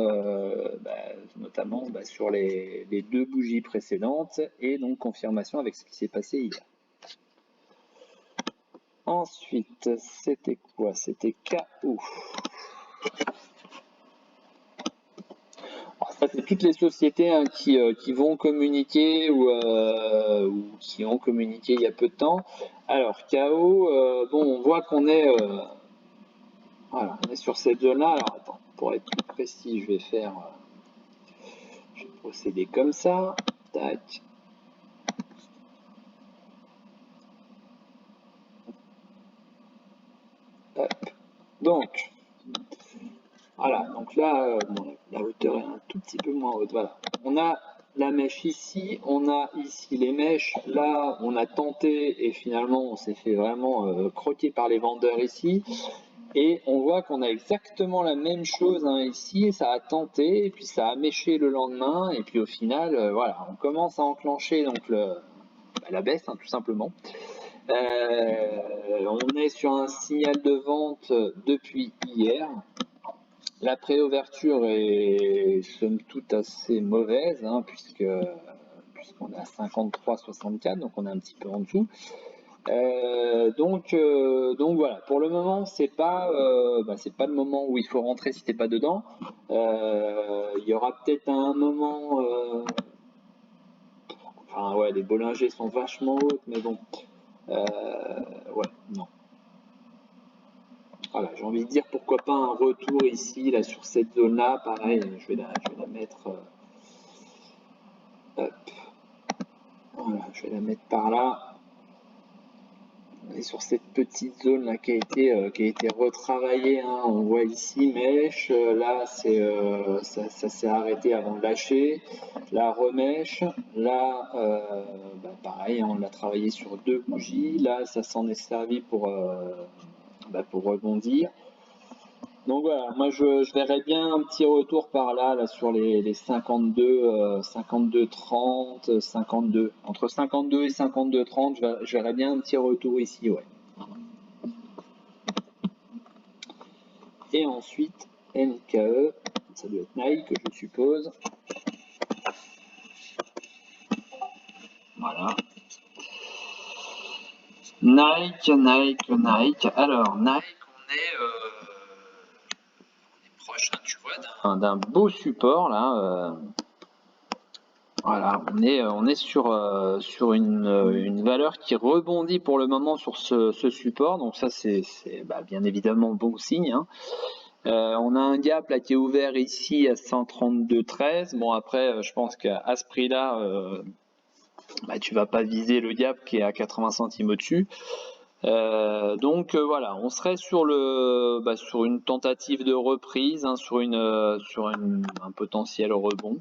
S1: notamment sur les 2 bougies précédentes, et donc confirmation avec ce qui s'est passé hier. Ensuite, c'était quoi? C'était KO. Ça, c'est toutes les sociétés hein, qui vont communiquer ou qui ont communiqué il y a peu de temps. Alors, KO, bon, on voit qu'on est, voilà, on est sur cette zone-là. Alors, attends, pour être plus précis, je vais procéder comme ça. Tac. Hop. Donc, voilà, donc là, bon, la hauteur est un tout petit peu moins haute. Voilà, on a la mèche ici, on a ici les mèches. Là, on a tenté et finalement, on s'est fait vraiment croquer par les vendeurs ici. Et on voit qu'on a exactement la même chose hein, ici. Ça a tenté et puis ça a méché le lendemain. Et puis au final, voilà, on commence à enclencher donc la baisse, hein, tout simplement. On est sur un signal de vente depuis hier. La préouverture est somme toute assez mauvaise, hein, puisqu'on est à 53,64, donc on est un petit peu en dessous. Donc voilà, pour le moment, c'est pas le moment où il faut rentrer si t'es pas dedans. Il y aura peut-être un moment. Enfin ouais, les Bollinger sont vachement hautes, mais bon. Ouais, non. Voilà, j'ai envie de dire pourquoi pas un retour ici, là, sur cette zone-là. Pareil, je vais la mettre. Hop. Voilà, je vais la mettre par là. On est sur cette petite zone là qui a été retravaillée. Hein. On voit ici mèche. Là, ça s'est arrêté avant de lâcher. Là, remèche. Là, pareil, on l'a travaillé sur 2 bougies. Là, ça s'en est servi pour rebondir. Donc voilà, moi je verrais bien un petit retour par là sur les 52, 52, 30, 52. Entre 52 et 52, 30, je verrais bien un petit retour ici, ouais. Et ensuite, NKE, ça doit être Nike, je suppose. Voilà. Nike. Alors, Nike, on est proche, hein, tu vois, d'un beau support là. Voilà, on est sur une valeur qui rebondit pour le moment sur ce support, donc ça c'est bien évidemment bon signe. Hein. On a un gap là qui est ouvert ici à 132,13. Bon après, je pense qu'à ce prix-là, tu vas pas viser le gap qui est à 80 centimes au-dessus. Donc voilà, on serait sur sur une tentative de reprise, hein, sur un potentiel rebond.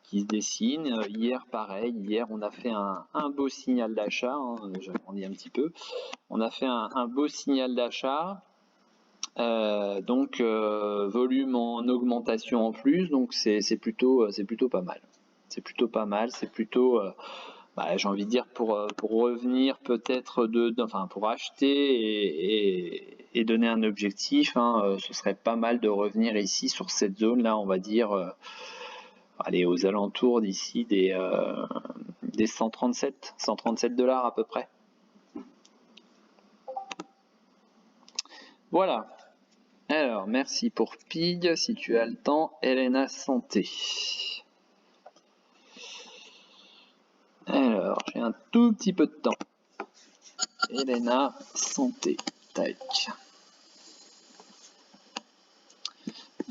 S1: Qui se dessine. Hier, pareil, on a fait un beau signal d'achat, hein, j'agrandis un petit peu. On a fait un beau signal d'achat, donc volume en augmentation en plus, donc c'est plutôt pas mal. C'est plutôt pas mal, c'est plutôt, j'ai envie de dire pour revenir peut-être pour acheter et donner un objectif, hein, ce serait pas mal de revenir ici sur cette zone là, on va dire. Allez, aux alentours d'ici des 137 $ à peu près. Voilà. Alors, merci pour Pig, si tu as le temps. Elena Santé. Alors, j'ai un tout petit peu de temps. Elena Santé. Tac.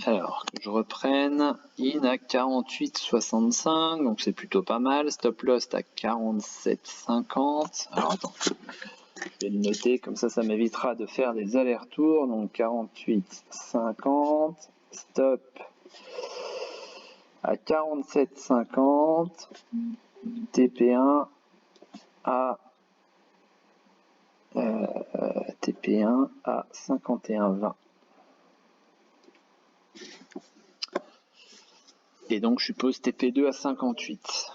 S1: Alors, que je reprenne, in à 48,65, donc c'est plutôt pas mal. Stop loss à 47,50. Alors attends, je vais le noter, comme ça m'évitera de faire des allers-retours. Donc 48,50, stop à 47,50, TP1 à 51,20. Et donc, je suppose TP2 à 58.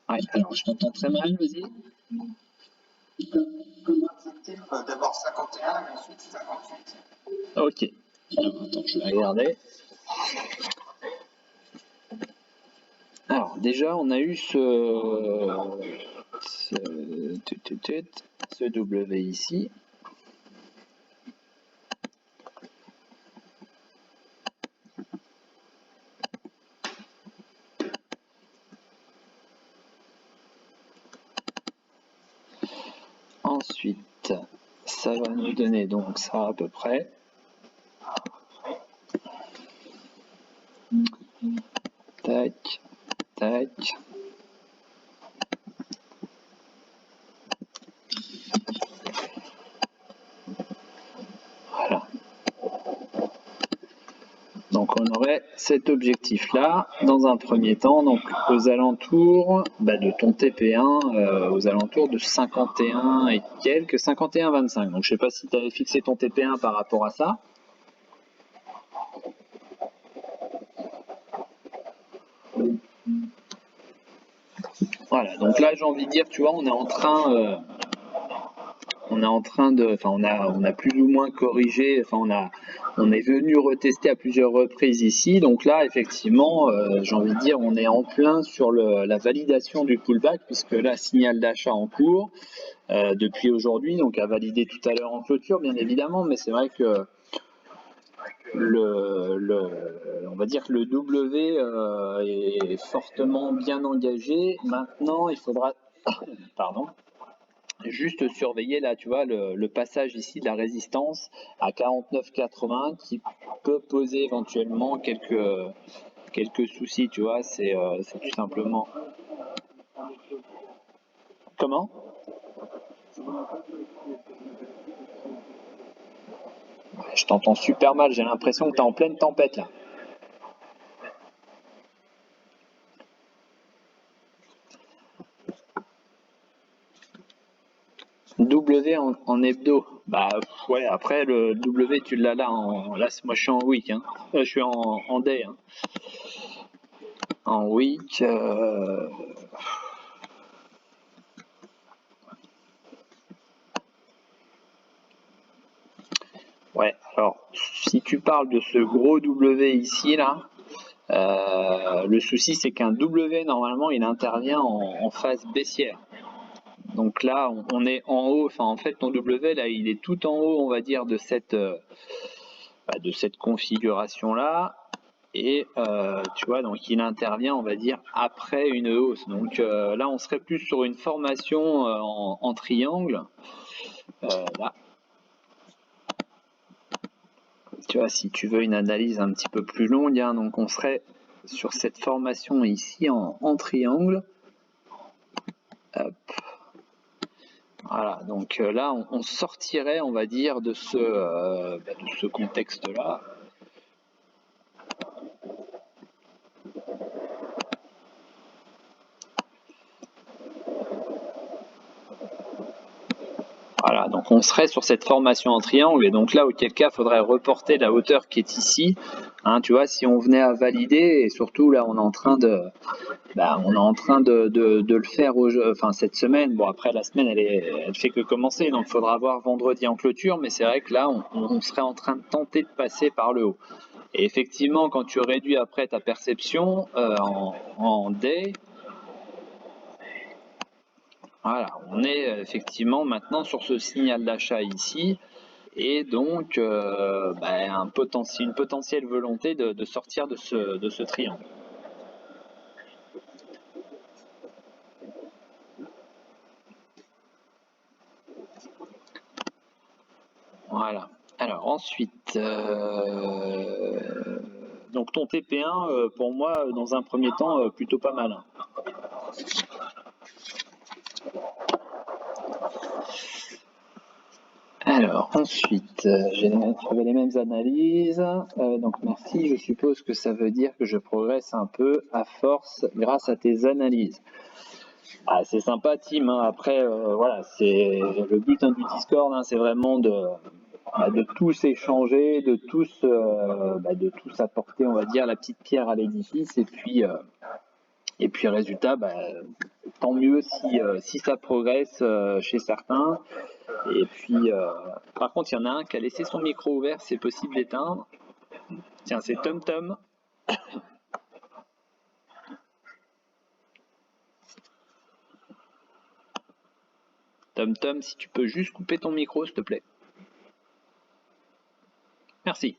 S1: Ouais, alors je t'entends très mal, vas-y.
S2: D'abord 51 et ensuite 58.
S1: Ok. Alors, attends, je vais regarder. Alors, déjà, on a eu ce W ici. Ensuite, ça va nous donner donc ça à peu près. Tac, tac. Voilà. Donc on aurait cet objectif-là dans un premier temps, donc aux alentours de ton TP1, aux alentours de 51 et quelques, 51,25. Donc je sais pas si tu avais fixé ton TP1 par rapport à ça. Voilà, donc là j'ai envie de dire, tu vois, on a plus ou moins corrigé, on est venu retester à plusieurs reprises ici, donc là effectivement, j'ai envie de dire, on est en plein sur la validation du pullback, puisque là, signal d'achat en cours depuis aujourd'hui, donc à valider tout à l'heure en clôture, bien évidemment, mais c'est vrai que on va dire que le W est fortement bien engagé. Maintenant, il faudra, pardon, juste surveiller là, tu vois, le passage ici de la résistance à 49,80 qui peut poser éventuellement quelques soucis, tu vois, c'est tout simplement. Comment? Je t'entends super mal, j'ai l'impression que tu es en pleine tempête là. W en hebdo. Bah ouais, après le W tu l'as là là moi je suis en week, hein. Je suis en day, hein. En week. Ouais, alors si tu parles de ce gros W ici là, le souci c'est qu'un W normalement il intervient en phase baissière. Donc là on est en haut, enfin en fait ton W là il est tout en haut on va dire de cette configuration là. Et tu vois, donc il intervient, on va dire, après une hausse. Donc là, on serait plus sur une formation en triangle. Là. Tu vois, si tu veux une analyse un petit peu plus longue, hein, donc on serait sur cette formation ici en triangle. Hop. Voilà, donc là, on sortirait, on va dire, de ce contexte-là. Voilà, donc on serait sur cette formation en triangle, et donc là, auquel cas, il faudrait reporter la hauteur qui est ici. Hein, tu vois, si on venait à valider, et surtout là, on est en train de le faire cette semaine. Bon, après la semaine, elle fait que commencer, donc il faudra voir vendredi en clôture, mais c'est vrai que là, on serait en train de tenter de passer par le haut. Et effectivement, quand tu réduis après ta perception en day, voilà, on est effectivement maintenant sur ce signal d'achat ici, et donc une potentielle volonté de sortir de ce triangle. Voilà. Alors ensuite, donc ton TP1, pour moi, dans un premier temps, plutôt pas mal. Alors ensuite, j'avais les mêmes analyses, donc merci, je suppose que ça veut dire que je progresse un peu à force grâce à tes analyses. Ah, c'est sympa Tim, hein. Après voilà, c'est le but du Discord, hein, c'est vraiment de tous échanger, de tous apporter, on va dire, la petite pierre à l'édifice, et puis résultat, tant mieux si ça progresse chez certains. Et puis, par contre, il y en a un qui a laissé son micro ouvert, c'est possible d'éteindre. Tiens, c'est Tom Tom. Tom Tom, si tu peux juste couper ton micro, s'il te plaît. Merci.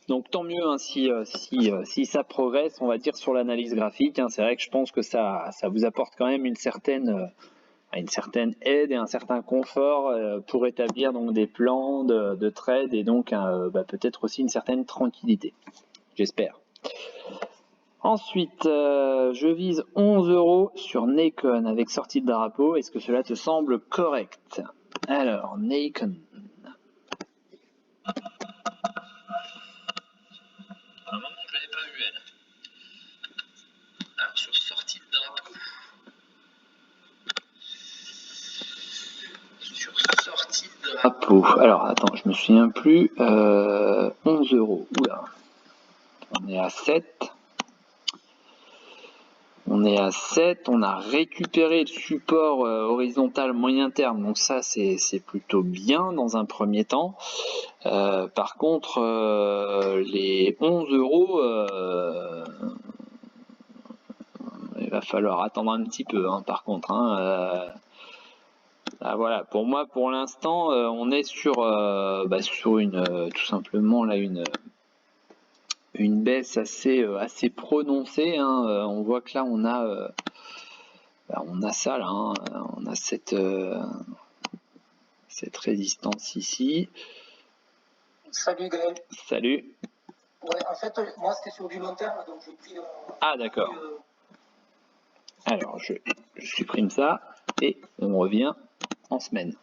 S1: Donc tant mieux hein, si ça progresse, on va dire, sur l'analyse graphique. Hein. C'est vrai que je pense que ça vous apporte quand même une certaine une certaine aide et un certain confort pour établir donc des plans de trade et donc peut-être aussi une certaine tranquillité, j'espère. Ensuite, je vise 11 € sur Nikon avec sortie de drapeau. Est-ce que cela te semble correct? Alors, Nikon. À un moment, je l'avais pas vu, elle. Alors, sur sortie de drapeau. Sur sortie de drapeau. Alors, attends, je me souviens plus. 11 €. Oula. On est à 7. On est à 7, on a récupéré le support horizontal moyen terme, donc ça c'est plutôt bien dans un premier temps. Par contre, les 11 €, il va falloir attendre un petit peu, hein, par contre. Voilà, pour moi, pour l'instant, on est sur une, tout simplement là une baisse assez prononcée. On voit que là on a ça là, on a cette résistance ici.
S2: Salut Gaël.
S1: Salut.
S2: Ouais, en fait, moi c'était sur du long terme, donc j'ai pris.
S1: D'accord. Alors je supprime ça et on revient en semaine.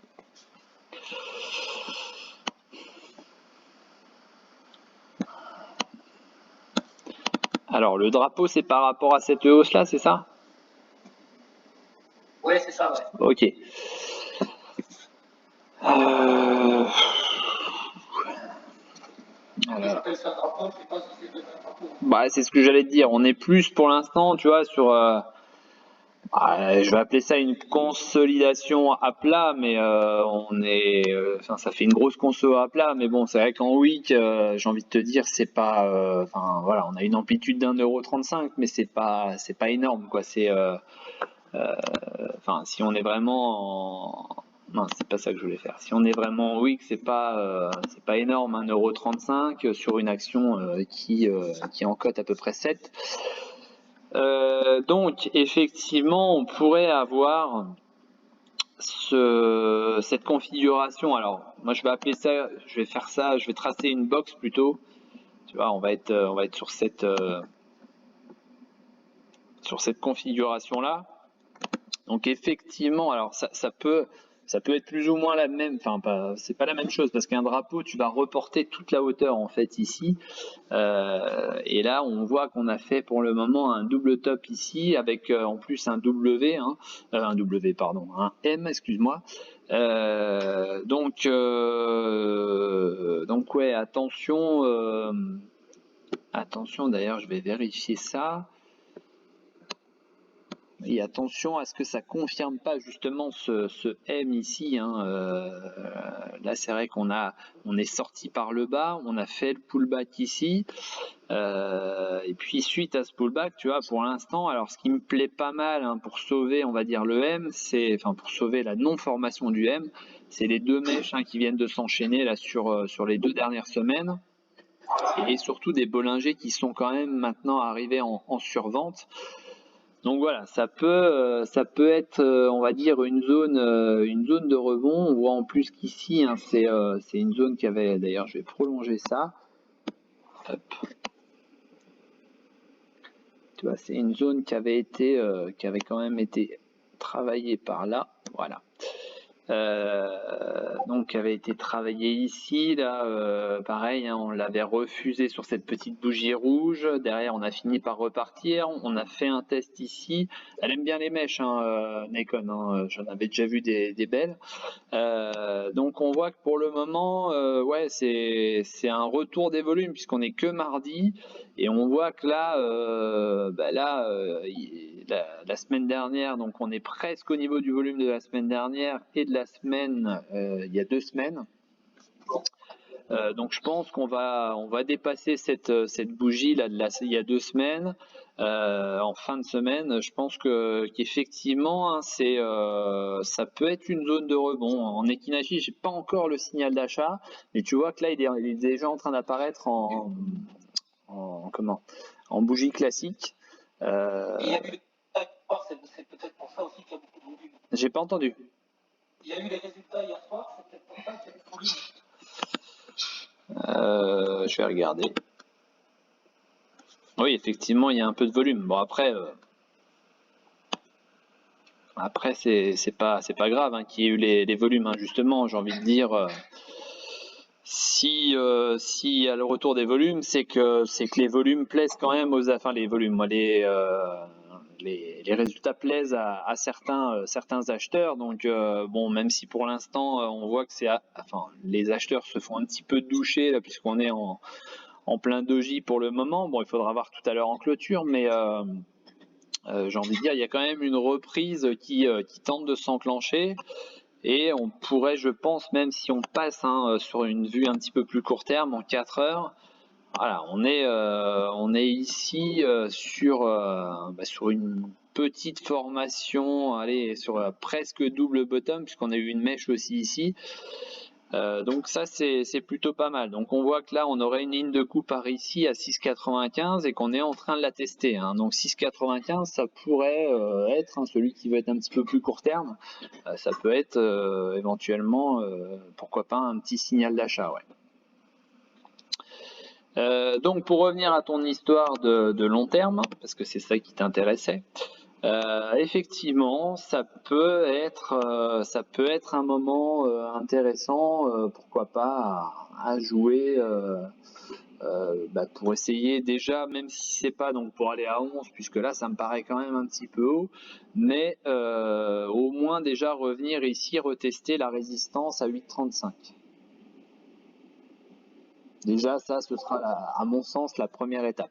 S1: Alors le drapeau c'est par rapport à cette hausse là, c'est ça?
S2: Ouais, c'est ça, ouais.
S1: Ok.
S2: J'appelle ça un drapeau, je sais pas si c'est le même drapeau.
S1: Bah, c'est ce que j'allais te dire. On est plus pour l'instant, tu vois, sur. Je vais appeler ça une consolidation à plat, mais ça fait une grosse conso à plat, mais bon, c'est vrai qu'en week, j'ai envie de te dire, c'est pas, voilà, on a une amplitude d'1,35 €, mais c'est pas énorme, quoi. Si on est vraiment non, c'est pas ça que je voulais faire. Si on est vraiment en week, c'est pas énorme, 1,35 € sur une action qui est en cote à peu près 7. Donc effectivement, on pourrait avoir cette configuration. Alors moi je vais appeler ça, je vais tracer une box plutôt. Tu vois, on va être sur cette configuration là. Donc effectivement, alors ça peut être plus ou moins la même, c'est pas la même chose parce qu'un drapeau, tu vas reporter toute la hauteur en fait ici. Et là, on voit qu'on a fait pour le moment un double top ici avec en plus un W, un M, excuse-moi. Donc ouais, attention. D'ailleurs, je vais vérifier ça. Et attention à ce que ça confirme pas justement ce M ici. Là, c'est vrai qu'on est sorti par le bas, on a fait le pullback ici. Et puis suite à ce pullback, tu vois, pour l'instant, alors ce qui me plaît pas mal pour sauver, on va dire le M, pour sauver la non-formation du M, c'est les deux mèches qui viennent de s'enchaîner là sur les 2 dernières semaines. Et surtout des Bollinger qui sont quand même maintenant arrivés en survente. Donc voilà, ça peut être, on va dire, une zone de rebond. On voit en plus qu'ici, c'est une zone qui avait, d'ailleurs, je vais prolonger ça. Hop. Tu vois, c'est une zone qui avait quand même été travaillée par là. Voilà. Donc qui avait été travaillé ici, là pareil, on l'avait refusé sur cette petite bougie rouge, derrière on a fini par repartir, on a fait un test ici, elle aime bien les mèches Nikon, j'en avais déjà vu des belles, donc on voit que pour le moment ouais c'est un retour des volumes puisqu'on est que mardi et on voit que là la semaine dernière, donc on est presque au niveau du volume de la semaine dernière et de la semaine il y a 2 semaines. Donc je pense qu'on va dépasser cette bougie là il y a 2 semaines. En fin de semaine, je pense qu'effectivement ça peut être une zone de rebond. En Equinaki, j'ai pas encore le signal d'achat, mais tu vois que là il est déjà en train d'apparaître en bougie classique.
S2: C'est peut-être pour ça aussi qu'il y a beaucoup de volume.
S1: J'ai pas entendu.
S2: Il y a eu les résultats hier soir, c'est peut-être pour ça qu'il y a eu volume.
S1: Je vais regarder. Oui, effectivement, il y a un peu de volume. Bon, après c'est pas grave hein, qu'il y ait eu les volumes. Hein. Justement, j'ai envie de dire, s'il y a le retour des volumes, c'est que les volumes plaisent quand même aux, enfin les volumes, moi les résultats plaisent à certains acheteurs. Donc bon, même si pour l'instant on voit que enfin les acheteurs se font un petit peu doucher là puisqu'on est en plein doji pour le moment. Bon, il faudra voir tout à l'heure en clôture, mais j'ai envie de dire, il y a quand même une reprise qui tente de s'enclencher. Et on pourrait, je pense, même si on passe hein, sur une vue un petit peu plus court terme, en 4 heures, voilà, on est ici sur une petite formation, allez, sur presque double bottom, puisqu'on a eu une mèche aussi ici. Donc ça c'est plutôt pas mal. Donc on voit que là on aurait une ligne de coup par ici à 6,95 et qu'on est en train de la tester. Hein. Donc 6,95 ça pourrait être hein, celui qui veut être un petit peu plus court terme. Ça peut être éventuellement pourquoi pas un petit signal d'achat. Ouais. Donc pour revenir à ton histoire de long terme, parce que c'est ça qui t'intéressait. Effectivement, ça peut être un moment intéressant, pourquoi pas à jouer pour essayer déjà, même si c'est pas donc pour aller à 11, puisque là ça me paraît quand même un petit peu haut, mais au moins déjà revenir ici, retester la résistance à 8,35. Déjà ça, ce sera à mon sens la première étape.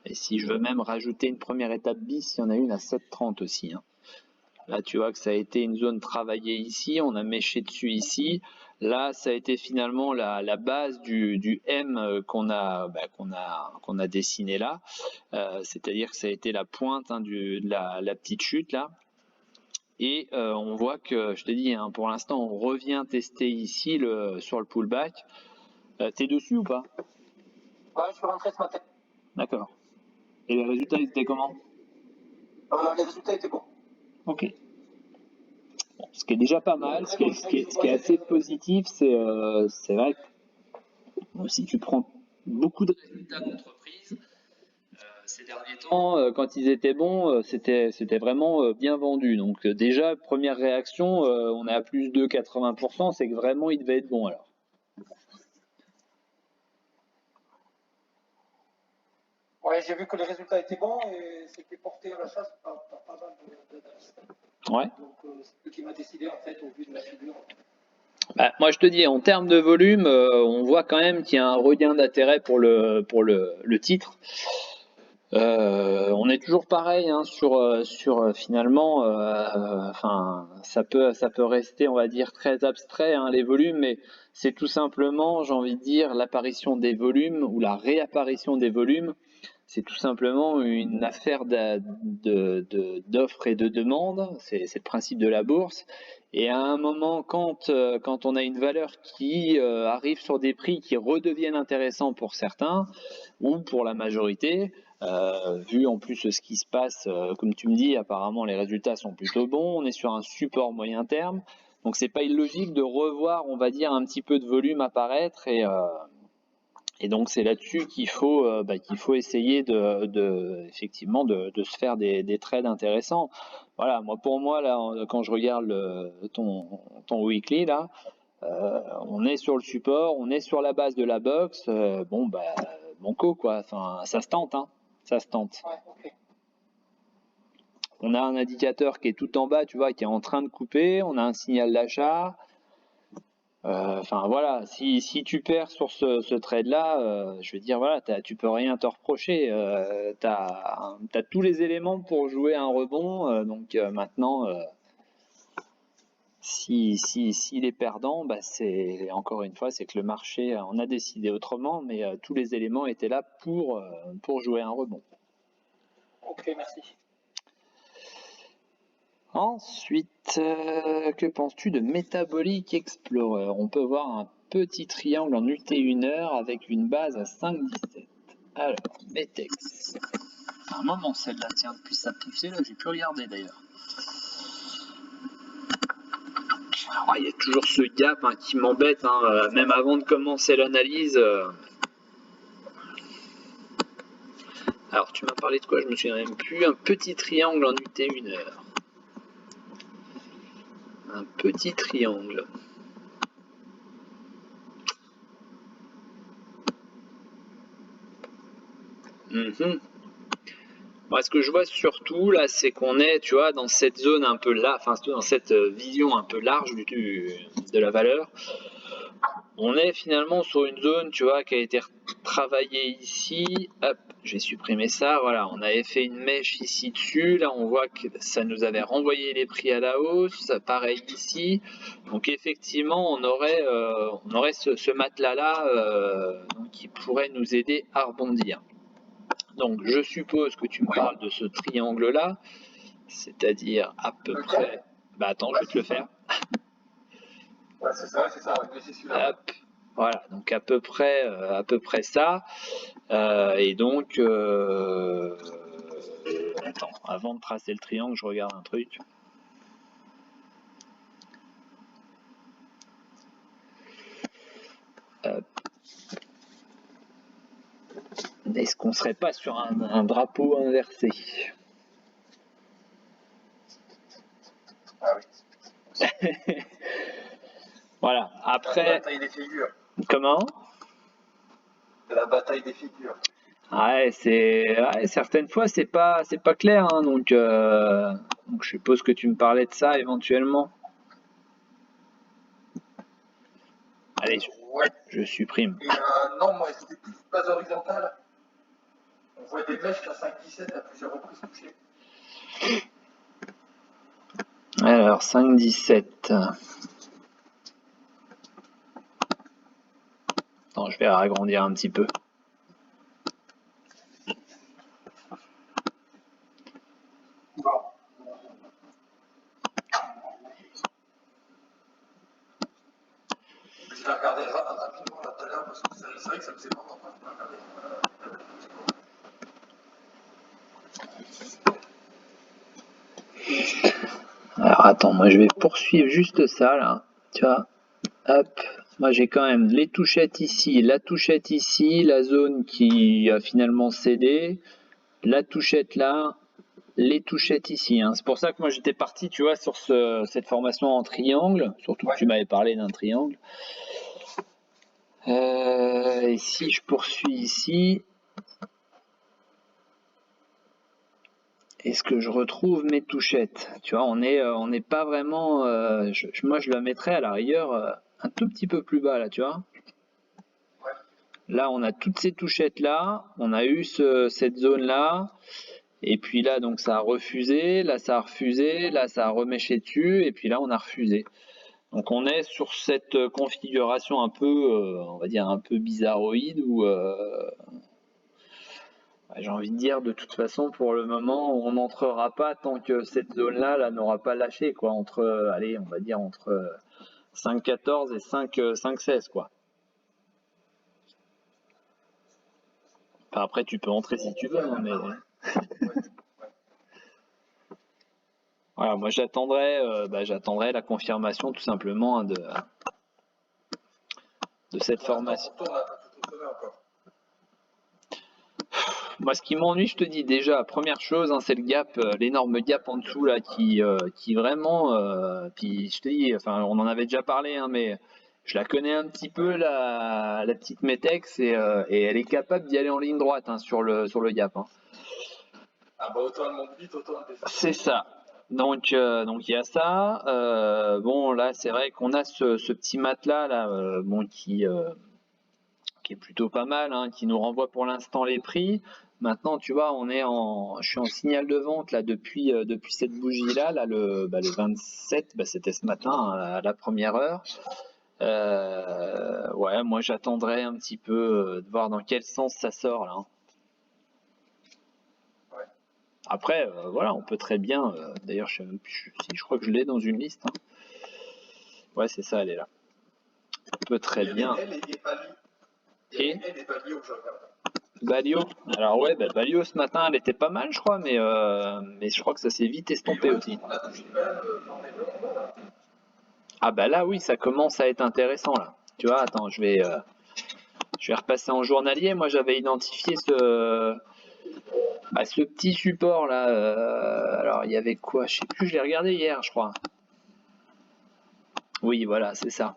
S1: Et si je veux même rajouter une première étape bis, il y en a une à 7,30 aussi. Hein. Là, tu vois que ça a été une zone travaillée ici, on a méché dessus ici. Là, ça a été finalement la base du M qu'on a dessiné là. C'est-à-dire que ça a été la pointe hein, de la petite chute là. Et on voit que, je t'ai dit, hein, pour l'instant, on revient tester ici sur le pullback. T'es dessus ou pas?
S2: Ouais, je suis rentré ce matin.
S1: D'accord. Et les résultats, ils étaient comment?
S2: Les résultats étaient bons.
S1: Ok. Bon, ce qui est déjà pas mal, ce qui est assez positif, c'est vrai que si tu prends beaucoup de résultats d'entreprise, ces derniers temps, quand ils étaient bons, c'était vraiment bien vendu. Donc déjà, première réaction, on est à plus de 80%, c'est que vraiment il devait être bon alors.
S2: Ouais, j'ai vu que les résultats étaient bons et c'était porté à la chasse par pas mal d'analyses.
S1: Ouais.
S2: Donc c'est ce qui m'a décidé en fait au vu de la figure.
S1: Bah, moi je te dis, en termes de volume, on voit quand même qu'il y a un regain d'intérêt pour le titre. On est toujours pareil hein, sur finalement, enfin ça peut rester on va dire très abstrait hein, les volumes, mais c'est tout simplement, j'ai envie de dire, l'apparition des volumes ou la réapparition des volumes. C'est tout simplement une affaire d'offres et de demandes, c'est le principe de la bourse. Et à un moment, quand on a une valeur qui arrive sur des prix qui redeviennent intéressants pour certains ou pour la majorité, vu en plus ce qui se passe, comme tu me dis, apparemment les résultats sont plutôt bons, on est sur un support moyen terme, donc c'est pas illogique de revoir, on va dire, un petit peu de volume apparaître et donc c'est là-dessus qu'il faut essayer effectivement de se faire des trades intéressants. Voilà, pour moi là, quand je regarde ton weekly là, on est sur le support, on est sur la base de la box. Banco quoi. Enfin, ça se tente, hein. Ça se tente.
S2: Ouais, okay.
S1: On a un indicateur qui est tout en bas, tu vois, qui est en train de couper. On a un signal d'achat. Enfin voilà, si tu perds sur ce trade-là, je veux dire voilà, tu peux rien te reprocher. T'as tous les éléments pour jouer un rebond. Donc maintenant, s'il est perdant, c'est encore une fois, c'est que le marché on a décidé autrement, mais tous les éléments étaient là pour jouer un rebond.
S2: Ok, merci.
S1: Ensuite, que penses-tu de Metabolic Explorer? On peut voir un petit triangle en UT1 heure avec une base à 5,17. Alors, Metex. Un moment celle-là, tiens, depuis sa poussée, là, j'ai plus regardé d'ailleurs. Alors, il y a toujours ce gap hein, qui m'embête, hein, même avant de commencer l'analyse. Alors, tu m'as parlé de quoi? Je me souviens même plus. Un petit triangle en UT1 heure. Un petit triangle. Moi, ce que je vois surtout là, c'est qu'on est, tu vois, dans cette zone un peu là, enfin, dans cette vision un peu large de la valeur. On est finalement sur une zone, tu vois, qui a été travaillée ici. Hop, j'ai supprimé ça. Voilà, on avait fait une mèche ici dessus. Là, on voit que ça nous avait renvoyé les prix à la hausse. Pareil ici. Donc, effectivement, on aurait ce matelas-là qui pourrait nous aider à rebondir. Donc, je suppose que tu me parles de ce triangle-là, c'est-à-dire à peu près. Bah, attends, je vais te le faire.
S2: Ouais, c'est ça, ouais, c'est celui-là.
S1: Hop. Voilà, donc à peu près ça. Et donc, attends, avant de tracer le triangle, je regarde un truc. Est-ce qu'on serait pas sur un drapeau inversé?
S2: Ah oui.
S1: Voilà, après.
S2: La bataille des figures.
S1: Comment?
S2: La bataille des figures.
S1: Ouais, certaines fois c'est pas clair, hein, donc je suppose que tu me parlais de ça éventuellement. Allez, je supprime.
S2: Et non, moi c'était plus base horizontale. On voit des mèches à 5-17 à plusieurs reprises touchées.
S1: Alors 5-17. Attends, je vais agrandir un petit peu.
S2: Je vais regarder rapidement là tout à l'heure parce que c'est vrai que ça me fait vraiment pas regarder.
S1: Alors attends, moi je vais poursuivre juste ça là. Tu vois, hop. Moi j'ai quand même les touchettes ici, la touchette ici, la zone qui a finalement cédé, la touchette là, les touchettes ici. Hein. C'est pour ça que moi j'étais parti, tu vois, sur cette formation en triangle, surtout que tu m'avais parlé d'un triangle. Et si je poursuis ici, est-ce que je retrouve mes touchettes? Tu vois, on n'est pas vraiment. Moi, je la mettrais à la rigueur un tout petit peu plus bas là, tu vois. Là, on a toutes ces touchettes là, on a eu cette zone là, et puis là, donc ça a refusé, là ça a refusé, là ça a reméché dessus, et puis là on a refusé. Donc on est sur cette configuration un peu, on va dire un peu bizarroïde où j'ai envie de dire, de toute façon, pour le moment, on n'entrera pas tant que cette zone-là n'aura pas lâché, quoi, allez, on va dire entre 5,14 et 5,16, quoi. Enfin, après, tu peux entrer si tu veux, hein, mais... Voilà, moi j'attendrai la confirmation tout simplement hein, de cette formation. Moi, ce qui m'ennuie, je te dis déjà, première chose, hein, c'est le gap, l'énorme gap en dessous là, qui vraiment, puis je te dis, enfin, on en avait déjà parlé, hein, mais je la connais un petit peu la petite Metex et elle est capable d'y aller en ligne droite hein, sur le gap. Hein.
S2: Ah bah autant elle monte vite, autant elle descend.
S1: C'est ça. Donc il y a ça. Bon là, c'est vrai qu'on a ce petit matelas là, bon qui est plutôt pas mal, hein, qui nous renvoie pour l'instant les prix. Maintenant, tu vois, je suis en signal de vente là depuis cette bougie là, le 27, c'était ce matin hein, à la première heure. Ouais, moi j'attendrai un petit peu de voir dans quel sens ça sort là. Hein. Après, voilà, on peut très bien. D'ailleurs, je sais même plus si je crois que je l'ai dans une liste. Hein. Ouais, c'est ça, elle est là. On peut très bien.
S2: Elle est pas liée. Elle est pas liée où je regarde.
S1: Balio. Alors ouais, Balio ce matin, elle était pas mal, je crois, mais je crois que ça s'est vite
S2: Et
S1: estompé
S2: ouais,
S1: aussi.
S2: on a touché quand même dans les bleus en bas, là.
S1: Ah bah là, oui, ça commence à être intéressant là. Tu vois, attends, je vais repasser en journalier. Moi, j'avais identifié ce petit support là. Alors, il y avait quoi? Je sais plus. Je l'ai regardé hier, je crois. Oui, voilà, c'est ça.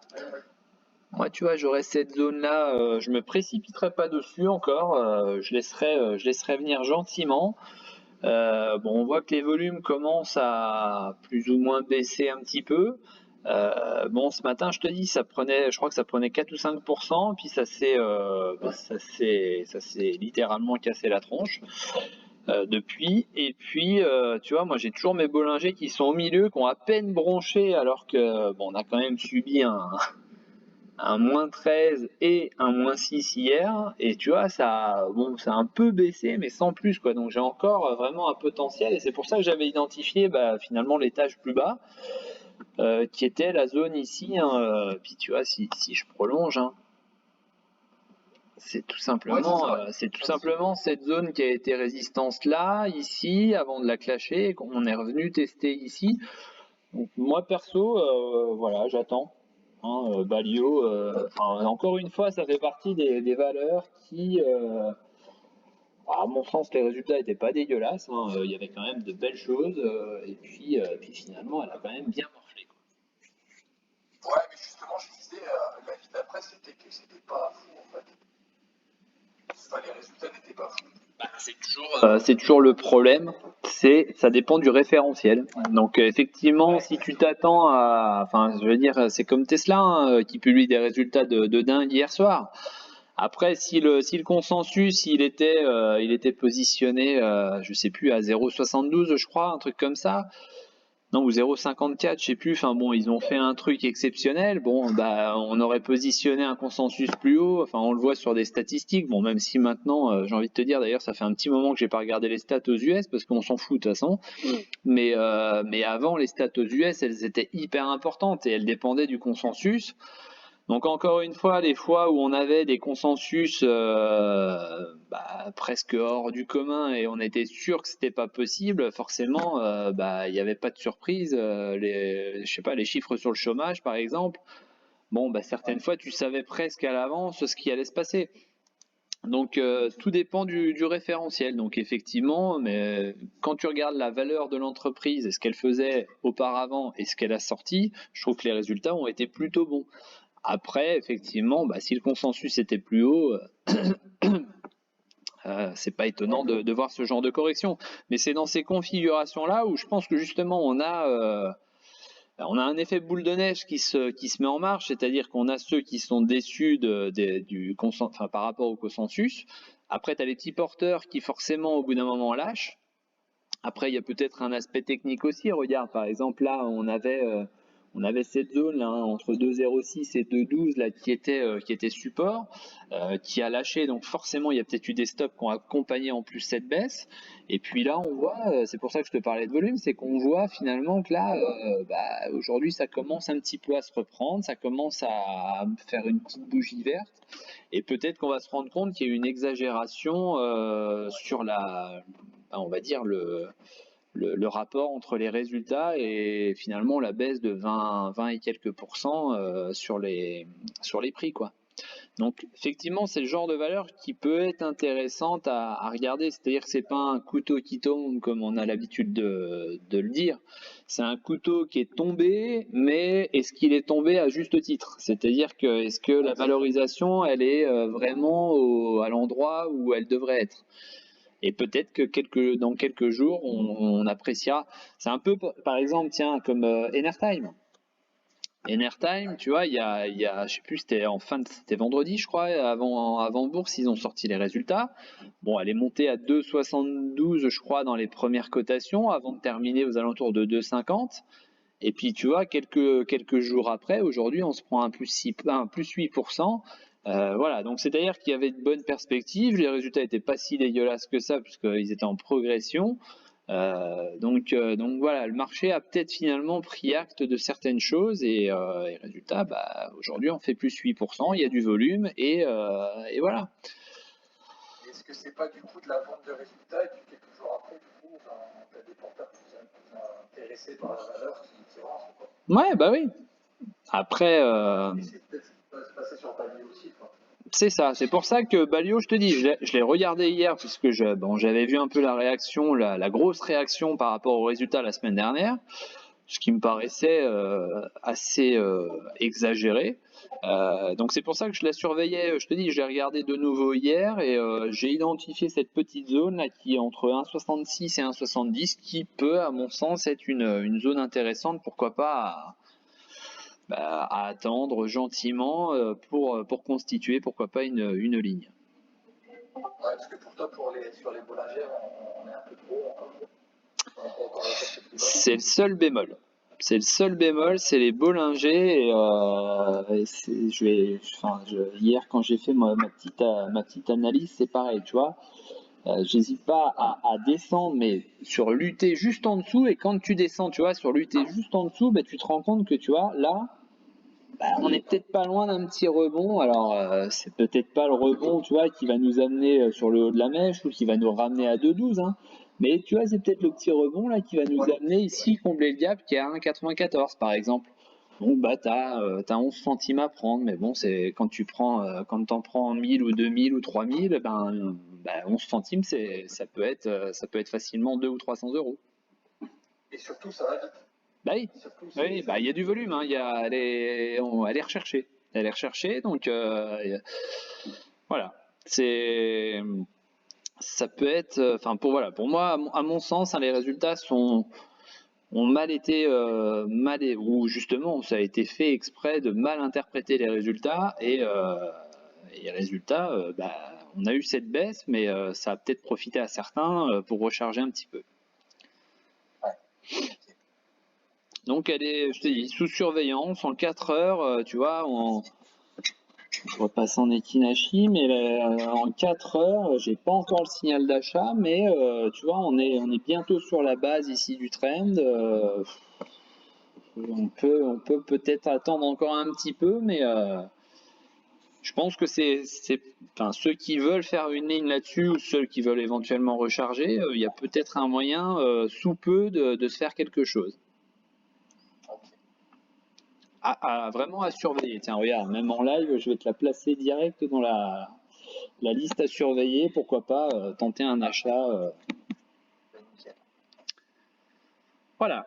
S1: Moi, tu vois, j'aurais cette zone-là, je me précipiterai pas dessus encore, je laisserai venir gentiment. Bon, on voit que les volumes commencent à plus ou moins baisser un petit peu. Bon, ce matin, je te dis, je crois que ça prenait 4 ou 5%, puis ça s'est littéralement cassé la tronche depuis. Et puis, tu vois, moi, j'ai toujours mes Bollinger qui sont au milieu, qui ont à peine bronché, alors que bon, on a quand même subi un -13 et un -6 hier, et tu vois, ça a un peu baissé, mais sans plus, quoi. Donc j'ai encore vraiment un potentiel, et c'est pour ça que j'avais identifié finalement l'étage plus bas, qui était la zone ici, hein, puis tu vois, si je prolonge, hein, c'est tout
S2: Ouais, c'est
S1: simplement,
S2: ça, ouais.
S1: cette zone qui a été résistance là, ici, avant de la clasher, et qu'on est revenu tester ici. Donc, moi perso, voilà, j'attends. Hein, Balio, encore une fois, ça fait partie des valeurs qui, à mon sens, les résultats n'étaient pas dégueulasses, hein, il y avait quand même de belles choses, et puis finalement, elle a quand même bien morflé, quoi.
S2: Ouais, mais justement, je disais, l'avis d'après, c'était que c'était pas fou, en fait. Enfin, les résultats n'étaient pas fous.
S1: C'est toujours le problème, ça dépend du référentiel. Donc effectivement, si tu t'attends enfin, je veux dire, c'est comme Tesla, hein, qui publie des résultats de dingue hier soir. Après, si le consensus il était positionné, je sais plus, à 0,72, je crois, un truc comme ça, non, ou 0,54, je sais plus. Enfin bon, ils ont fait un truc exceptionnel. Bon, on aurait positionné un consensus plus haut. Enfin, on le voit sur des statistiques. Bon, même si maintenant, j'ai envie de te dire, d'ailleurs, ça fait un petit moment que j'ai pas regardé les stats aux US parce qu'on s'en fout de toute façon. Mais avant, les stats aux US, elles étaient hyper importantes et elles dépendaient du consensus. Donc encore une fois, les fois où on avait des consensus presque hors du commun et on était sûr que c'était pas possible, forcément, il n'y avait pas de surprise. Je sais pas, les chiffres sur le chômage, par exemple. Bon, certaines fois, tu savais presque à l'avance ce qui allait se passer. Donc tout dépend du référentiel. Donc effectivement, mais quand tu regardes la valeur de l'entreprise et ce qu'elle faisait auparavant et ce qu'elle a sorti, je trouve que les résultats ont été plutôt bons. Après, effectivement, si le consensus était plus haut, c'est pas étonnant de voir ce genre de correction. Mais c'est dans ces configurations-là où je pense que justement on a un effet boule de neige qui se met en marche, c'est-à-dire qu'on a ceux qui sont déçus par rapport au consensus. Après, tu as les petits porteurs qui forcément au bout d'un moment lâchent. Après, il y a peut-être un aspect technique aussi. Regarde, par exemple, là, on avait cette zone là, hein, entre 2,06 et 2,12 là, qui était support, qui a lâché. Donc forcément, il y a peut-être eu des stops qui ont accompagné en plus cette baisse. Et puis là, on voit, c'est pour ça que je te parlais de volume, c'est qu'on voit finalement que là, aujourd'hui, ça commence un petit peu à se reprendre, ça commence à faire une petite bougie verte. Et peut-être qu'on va se rendre compte qu'il y a eu une exagération sur on va dire, le rapport entre les résultats et finalement la baisse de 20 et quelques pourcents sur les prix, quoi. Donc effectivement, c'est le genre de valeur qui peut être intéressante à regarder. C'est-à-dire que c'est pas un couteau qui tombe comme on a l'habitude de le dire. C'est un couteau qui est tombé, mais est-ce qu'il est tombé à juste titre? C'est-à-dire que est-ce que la valorisation, elle est vraiment à l'endroit où elle devrait être? Et peut-être que dans quelques jours, on appréciera. C'est un peu, par exemple, tiens, comme Enertime. Enertime, tu vois, je sais plus, c'était vendredi, je crois, avant bourse, ils ont sorti les résultats. Bon, elle est montée à 2,72, je crois, dans les premières cotations, avant de terminer aux alentours de 2,50. Et puis, tu vois, quelques jours après, aujourd'hui, on se prend un plus 8%. Voilà, donc c'est-à-dire qu'il y avait de bonnes perspectives, les résultats n'étaient pas si dégueulasses que ça, puisqu'ils étaient en progression. Donc voilà, le marché a peut-être finalement pris acte de certaines choses et résultat, aujourd'hui on fait plus 8%, il y a du volume et voilà.
S2: est-ce que c'est pas du coup de la vente de résultats et puis quelques jours après, du coup, t'as des porteurs plus intéressés par la valeur qui rentrent, quoi.
S1: Ouais, bah oui. Après,
S2: Et c'est peut-être ce qui va se passer sur Bali aussi, quoi.
S1: c'est ça. C'est pour ça que Balio, je te dis, je l'ai regardé hier puisque j'avais vu un peu la réaction, la grosse réaction par rapport aux résultats la semaine dernière, ce qui me paraissait assez exagéré. Donc c'est pour ça que je la surveillais. Je te dis, j'ai regardé de nouveau hier et j'ai identifié cette petite zone là qui est entre 1,66 et 1,70 qui peut, à mon sens, être une zone intéressante. Pourquoi pas à attendre gentiment pour constituer, pourquoi pas, une ligne.
S2: Ouais, parce que pour toi, sur les Bollingers, on est un peu trop haut encore. On peut encore rechercher plus bas.
S1: C'est le seul bémol. C'est le seul bémol, c'est les Bollinger. Hier, quand j'ai fait ma petite analyse, c'est pareil, tu vois. J'hésite pas à descendre, mais sur l'UT juste en dessous. Et quand tu descends, tu vois, sur l'UT juste en dessous, tu te rends compte que, tu vois, là, on est peut-être pas loin d'un petit rebond. Alors, c'est peut-être pas le rebond, tu vois, qui va nous amener sur le haut de la mèche ou qui va nous ramener à 2,12, hein. Mais tu vois, c'est peut-être le petit rebond là qui va nous amener ici, combler le gap qui est à 1,94 par exemple. Donc, t'as 11 centimes à prendre, mais bon, c'est quand t'en prends 1000 ou 2000 ou 3000, 11 centimes, ça peut être facilement 200 ou 300 euros.
S2: Et surtout, ça va vite.
S1: Bah oui,
S2: Surtout,
S1: oui, il y a du volume, hein, elle est recherchée. Elle est recherchée, donc voilà. Ça peut être, pour moi, à mon sens, hein, les résultats ont mal été, ou justement, ça a été fait exprès de mal interpréter les résultats et les résultats, on a eu cette baisse, mais ça a peut-être profité à certains pour recharger un petit peu. Donc elle est, je te dis, sous surveillance en 4 heures, tu vois, je repasse en Ekinashi, mais en 4 heures, j'ai pas encore le signal d'achat, mais tu vois, on est bientôt sur la base ici du trend. On peut peut-être attendre encore un petit peu, mais je pense que ceux qui veulent faire une ligne là-dessus ou ceux qui veulent éventuellement recharger, il y a peut-être un moyen sous peu de se faire quelque chose. Vraiment à surveiller. Tiens, regarde, même en live, je vais te la placer direct dans la liste à surveiller. Pourquoi pas tenter un achat. Voilà.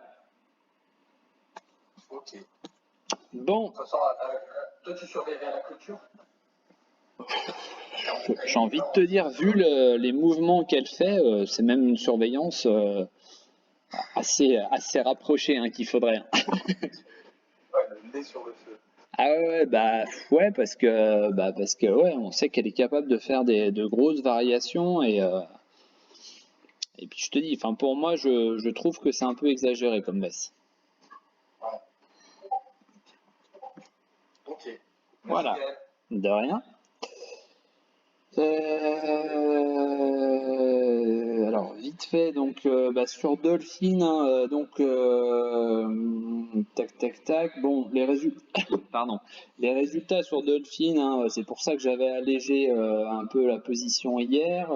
S2: Ok.
S1: Bon.
S2: De toute façon, toi, tu surveillerais à la clôture?
S1: J'ai envie de te dire, vu les mouvements qu'elle fait, c'est même une surveillance assez rapprochée hein, qu'il faudrait.
S2: Ouais, le nez sur le feu.
S1: Ah ouais, parce que ouais, on sait qu'elle est capable de faire de grosses variations et puis je te dis, enfin pour moi, je trouve que c'est un peu exagéré comme baisse.
S2: Ouais. Ok. Merci,
S1: Voilà.
S2: Gaël.
S1: De rien. Alors vite fait donc sur Dolphin hein, tac tac tac bon les résultats pardon les résultats sur Dolphin hein, c'est pour ça que j'avais allégé un peu la position hier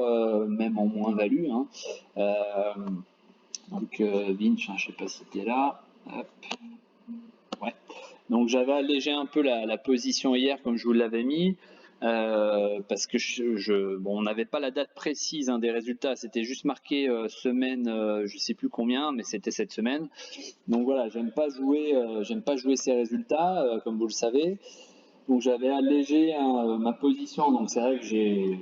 S1: même en moins-value hein. Vinch hein, je sais pas si c'était là. Hop. Ouais. Donc j'avais allégé un peu la position hier comme je vous l'avais mis parce que on n'avait pas la date précise hein, des résultats, c'était juste marqué semaine, je sais plus combien, mais c'était cette semaine. Donc voilà, j'aime pas jouer ces résultats comme vous le savez. Donc j'avais allégé hein, ma position, donc c'est vrai que j'ai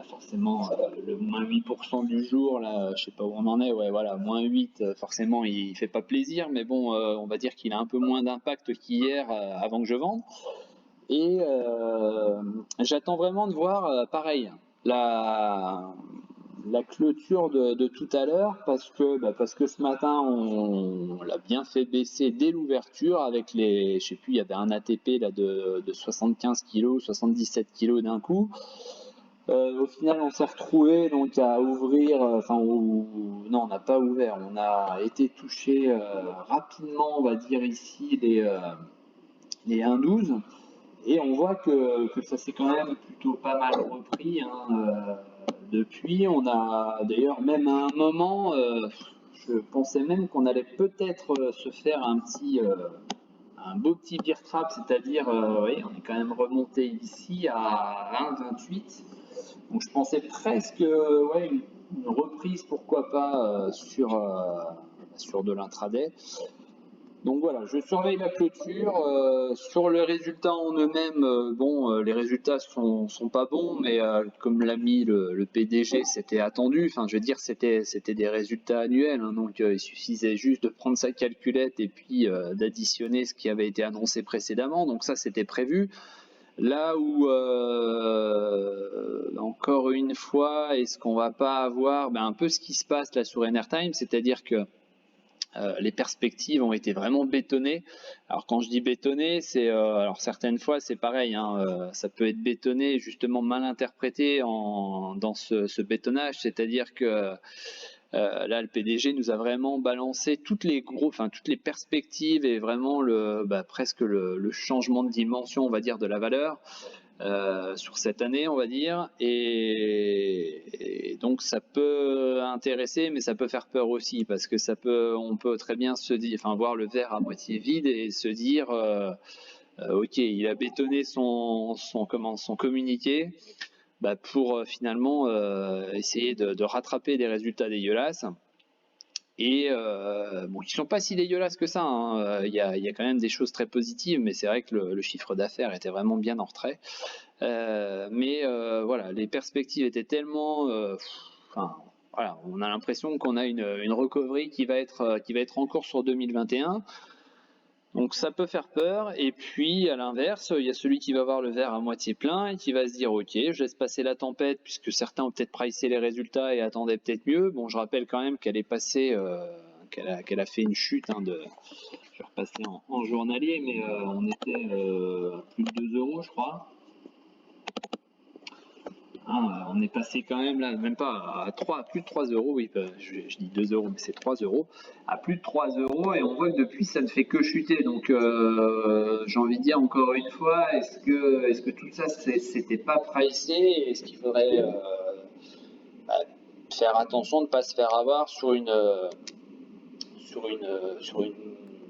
S1: forcément le moins 8% du jour là, je sais pas où on en est, ouais voilà, moins 8, forcément il fait pas plaisir, mais bon on va dire qu'il a un peu moins d'impact qu'hier avant que je vende. Et j'attends vraiment de voir pareil la clôture de tout à l'heure parce que ce matin on l'a bien fait baisser dès l'ouverture avec je sais plus, il y avait un ATP là de 75 kg, 77 kg d'un coup. Au final, on s'est retrouvé donc à ouvrir, non, on n'a pas ouvert, on a été touché rapidement, on va dire ici les 1,12 Et on voit que ça s'est quand même plutôt pas mal repris hein, depuis. On a d'ailleurs même à un moment, je pensais même qu'on allait peut-être se faire un beau petit beer trap, c'est-à-dire oui, on est quand même remonté ici à 1,28. Donc je pensais presque ouais, une reprise, pourquoi pas, sur de l'intraday. Donc voilà, je surveille la clôture. Sur le résultat en eux-mêmes, les résultats sont pas bons, mais comme l'a mis le PDG, c'était attendu. Enfin, je veux dire, c'était des résultats annuels, hein, donc il suffisait juste de prendre sa calculette et puis d'additionner ce qui avait été annoncé précédemment. Donc ça, c'était prévu. Là où, encore une fois, est-ce qu'on va pas avoir un peu ce qui se passe là sur Enertime, c'est-à-dire que les perspectives ont été vraiment bétonnées. Alors quand je dis bétonné, c'est alors certaines fois c'est pareil, hein, ça peut être bétonné justement mal interprété dans ce bétonnage, c'est-à-dire que là le PDG nous a vraiment balancé toutes les perspectives et vraiment presque le changement de dimension, on va dire, de la valeur. Sur cette année, on va dire, et donc ça peut intéresser, mais ça peut faire peur aussi, parce que on peut très bien se dire, enfin, voir le verre à moitié vide et se dire, ok, il a bétonné son communiqué, pour finalement essayer de rattraper des résultats dégueulasses. Et ils sont pas si dégueulasses que ça, hein. Il y a quand même des choses très positives, mais c'est vrai que le chiffre d'affaires était vraiment bien en retrait. Voilà, les perspectives étaient tellement, voilà, on a l'impression qu'on a une recovery qui va être en cours sur 2021. Donc ça peut faire peur. Et puis à l'inverse, il y a celui qui va voir le verre à moitié plein et qui va se dire ok, je laisse passer la tempête, puisque certains ont peut-être pricé les résultats et attendaient peut-être mieux. Bon, je rappelle quand même qu'elle est passée, qu'elle a fait une chute je vais repasser en journalier, mais on était à plus de 2 euros, je crois. On est passé quand même là, même pas à plus de 3 euros, oui, je dis 2 euros, mais c'est 3 euros, à plus de 3 euros, et on voit que depuis ça ne fait que chuter. Donc j'ai envie de dire encore une fois, est-ce que tout ça c'était pas pricé? Est-ce qu'il faudrait bah, faire attention de ne pas se faire avoir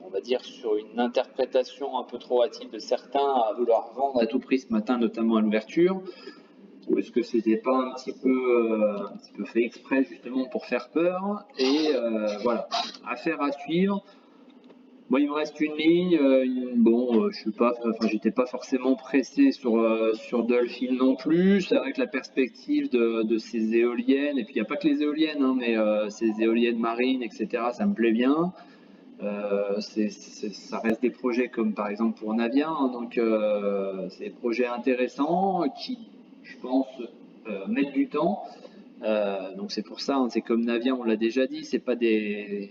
S1: on va dire, sur une interprétation un peu trop hâtive de certains à vouloir vendre à tout prix ce matin, notamment à l'ouverture? Ou est-ce que c'était pas un petit peu fait exprès justement pour faire peur? Et voilà, affaire à suivre. Bon, il me reste une ligne. Je suis pas, enfin, j'étais pas forcément pressé sur Dolphin non plus. C'est vrai que la perspective de ces éoliennes, et puis il n'y a pas que les éoliennes, hein, mais ces éoliennes marines, etc., ça me plaît bien. Ça reste des projets comme par exemple pour Navia, hein, donc c'est des projets intéressants qui, je pense, mettent du temps. Donc c'est pour ça, hein, c'est comme Navia, on l'a déjà dit, c'est pas des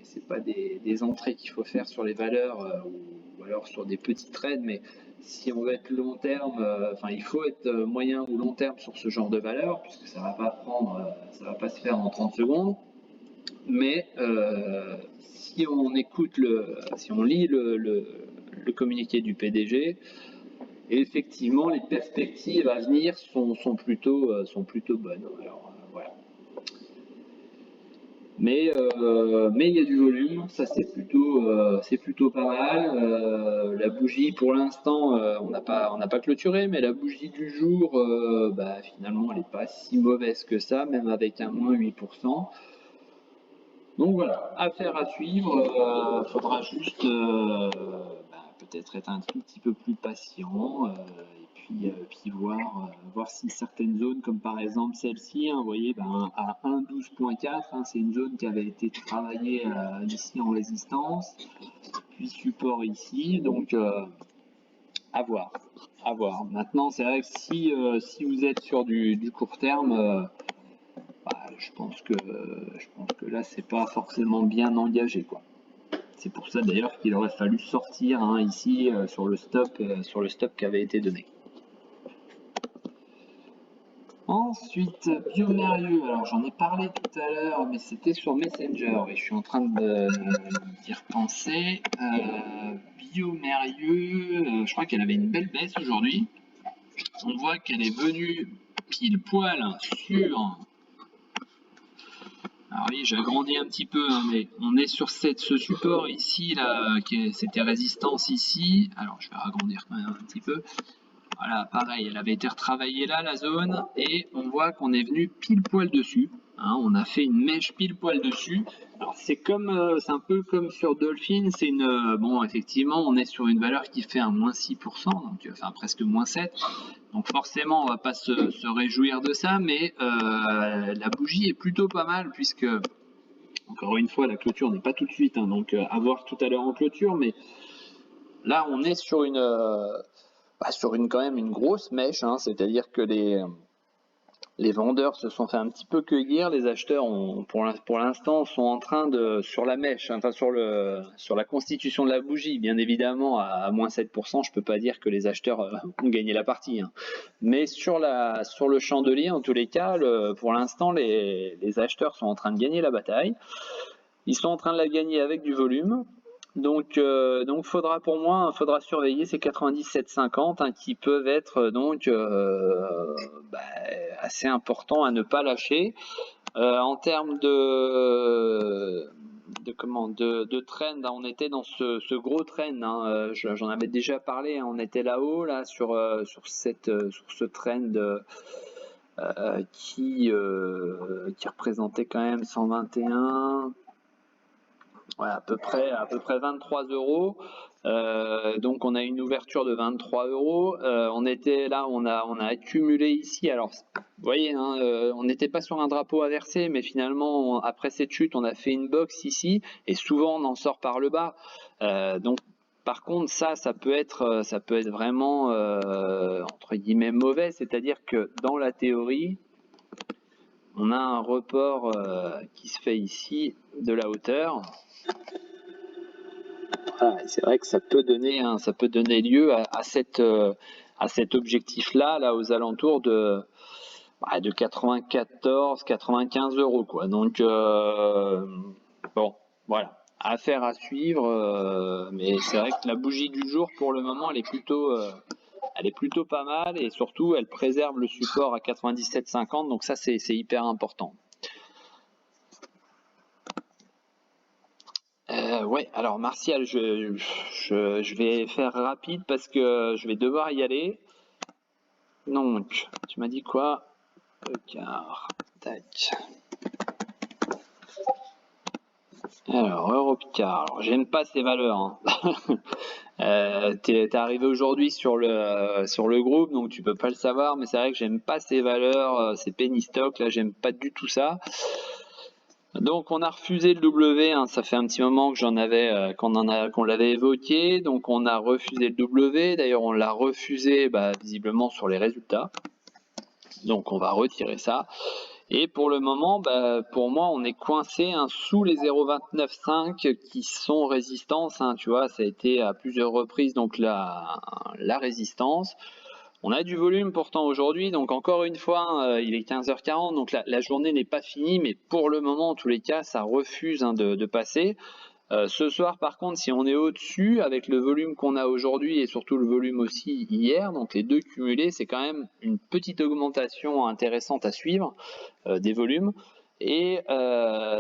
S1: entrées qu'il faut faire sur les valeurs ou alors sur des petits trades, mais si on veut être long terme, il faut être moyen ou long terme sur ce genre de valeurs, puisque ça va pas se faire en 30 secondes. Mais si on lit le communiqué du PDG, effectivement, les perspectives à venir sont plutôt bonnes. Alors, voilà. Mais il y a du volume, ça c'est plutôt pas mal. La bougie, pour l'instant, on n'a pas clôturé, mais la bougie du jour, finalement, elle n'est pas si mauvaise que ça, même avec un moins 8%. Donc voilà, affaire à suivre. Faudra juste peut-être être un tout petit peu plus patient et puis voir si certaines zones, comme par exemple celle-ci, hein, vous voyez, à 1,12.4, hein, c'est une zone qui avait été travaillée ici en résistance, puis support ici, donc à voir. Maintenant, c'est vrai que si vous êtes sur du court terme, je pense que là c'est pas forcément bien engagé, quoi. C'est pour ça d'ailleurs qu'il aurait fallu sortir, hein, ici sur le stop qui avait été donné. Ensuite, Biomérieux, alors j'en ai parlé tout à l'heure, mais c'était sur Messenger et je suis en train d'y repenser. Biomérieux, je crois qu'elle avait une belle baisse aujourd'hui. On voit qu'elle est venue pile poil sur... Alors oui, j'ai agrandi un petit peu, hein, mais on est sur ce support ici, là, c'était résistance ici. Alors je vais agrandir quand même un petit peu. Voilà, pareil, elle avait été retravaillée là, la zone, et on voit qu'on est venu pile poil dessus. Hein, on a fait une mèche pile poil dessus. Alors c'est un peu comme sur Dolphin, c'est bon, effectivement, on est sur une valeur qui fait un moins 6%, donc enfin presque moins 7. Donc forcément, on va pas se réjouir de ça, mais la bougie est plutôt pas mal puisque, encore une fois, la clôture n'est pas tout de suite, hein, donc à voir tout à l'heure en clôture, mais là, on est sur quand même une grosse mèche, hein, c'est-à-dire que les vendeurs se sont fait un petit peu cueillir, les acheteurs pour l'instant sont en train sur la mèche, enfin sur la constitution de la bougie, bien évidemment à moins 7%, je peux pas dire que les acheteurs ont gagné la partie, hein. Mais sur le chandelier, en tous les cas, pour l'instant les acheteurs sont en train de gagner la bataille. Ils sont en train de la gagner avec du volume. Donc faudra surveiller ces 97,50 hein, qui peuvent être assez importants à ne pas lâcher. En termes de trend, hein, on était dans ce gros trend, hein, j'en avais déjà parlé, hein, on était là-haut là sur ce trend qui représentait quand même 121. Ouais, à peu près 23 euros. Donc on a une ouverture de 23 euros. On était là, on a accumulé ici. Alors, vous voyez, hein, on n'était pas sur un drapeau inversé, mais finalement, après cette chute, on a fait une box ici, et souvent on en sort par le bas. Donc, par contre, ça peut être vraiment entre guillemets mauvais. C'est-à-dire que dans la théorie, on a un report qui se fait ici de la hauteur. Voilà, c'est vrai que ça peut donner lieu à cet objectif-là, là aux alentours de 94-95 euros, quoi. Donc bon, voilà, affaire à suivre. Mais c'est vrai que la bougie du jour, pour le moment, elle est plutôt pas mal, et surtout, elle préserve le support à 97,50. Donc ça, c'est hyper important. Ouais, alors Martial, je vais faire rapide parce que je vais devoir y aller. Donc, tu m'as dit quoi? Car, tac. Alors, Europcar, alors j'aime pas ces valeurs, hein. T'es arrivé aujourd'hui sur le groupe, donc tu peux pas le savoir, mais c'est vrai que j'aime pas ces valeurs, ces penny stock, là j'aime pas du tout ça. Donc on a refusé le W, hein, ça fait un petit moment que qu'on l'avait évoqué, donc on a refusé le W, d'ailleurs on l'a refusé visiblement sur les résultats, donc on va retirer ça. Et pour le moment, pour moi, on est coincé sous les 0,295 qui sont résistance, hein, tu vois, ça a été à plusieurs reprises donc la résistance. On a du volume pourtant aujourd'hui, donc encore une fois, il est 15h40, donc la journée n'est pas finie, mais pour le moment, en tous les cas, ça refuse de passer. Ce soir, par contre, si on est au-dessus, avec le volume qu'on a aujourd'hui et surtout le volume aussi hier, donc les deux cumulés, c'est quand même une petite augmentation intéressante à suivre des volumes. Et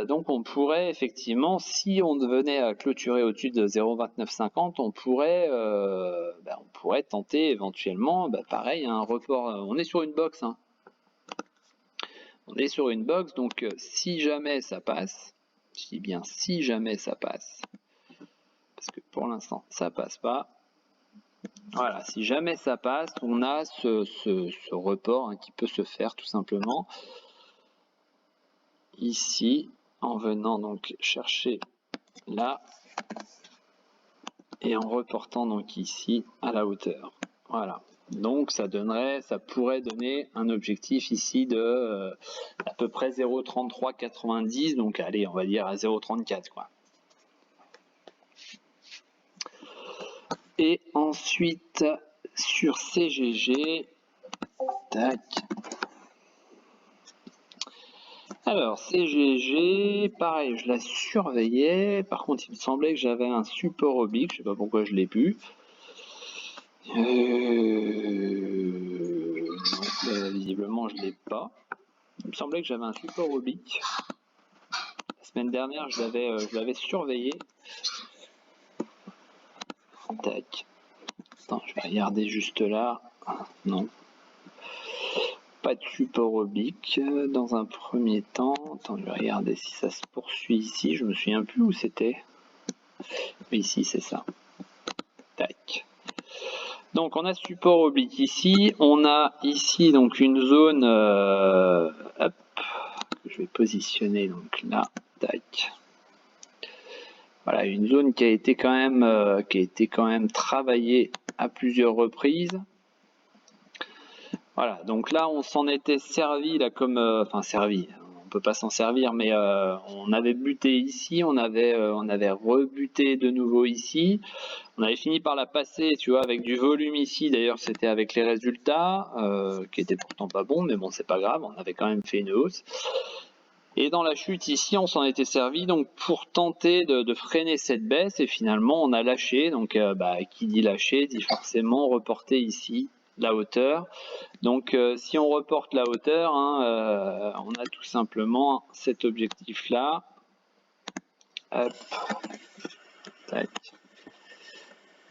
S1: donc on pourrait effectivement, si on venait à clôturer au-dessus de 0,2950, on pourrait tenter éventuellement, pareil, un report. On est sur une box, hein. On est sur une box, donc si jamais ça passe, je dis bien si jamais ça passe, parce que pour l'instant ça passe pas. Voilà, si jamais ça passe, on a ce report qui peut se faire tout simplement ici, en venant donc chercher là et en reportant donc ici à la hauteur. Voilà, donc ça pourrait donner un objectif ici de à peu près 0,3390, donc allez, on va dire à 0,34 quoi. Et ensuite sur CGG, tac. Alors, CGG, pareil, je la surveillais. Par contre, il me semblait que j'avais un support oblique. Je sais pas pourquoi je l'ai plus. Non, visiblement, je l'ai pas. Il me semblait que j'avais un support oblique. La semaine dernière, je l'avais surveillé. Tac. Attends, je vais regarder juste là. Non. Pas de support oblique dans un premier temps. Attends, je vais regarder si ça se poursuit ici. Je me souviens plus où c'était. Mais ici, c'est ça. Tac. Donc on a support oblique ici. On a ici donc une zone hop, que je vais positionner donc là. Tac. Voilà, une zone qui a été quand même travaillée à plusieurs reprises. Voilà, donc là on s'en était servi là comme enfin servi. On peut pas s'en servir, mais on avait buté ici, on avait rebuté de nouveau ici. On avait fini par la passer, tu vois, avec du volume ici. D'ailleurs, c'était avec les résultats qui étaient pourtant pas bons, mais bon, c'est pas grave. On avait quand même fait une hausse. Et dans la chute ici, on s'en était servi donc pour tenter de freiner cette baisse. Et finalement, on a lâché. Donc, qui dit lâcher dit forcément reporter ici la hauteur. Donc, si on reporte la hauteur, on a tout simplement cet objectif-là. Hop. Tac.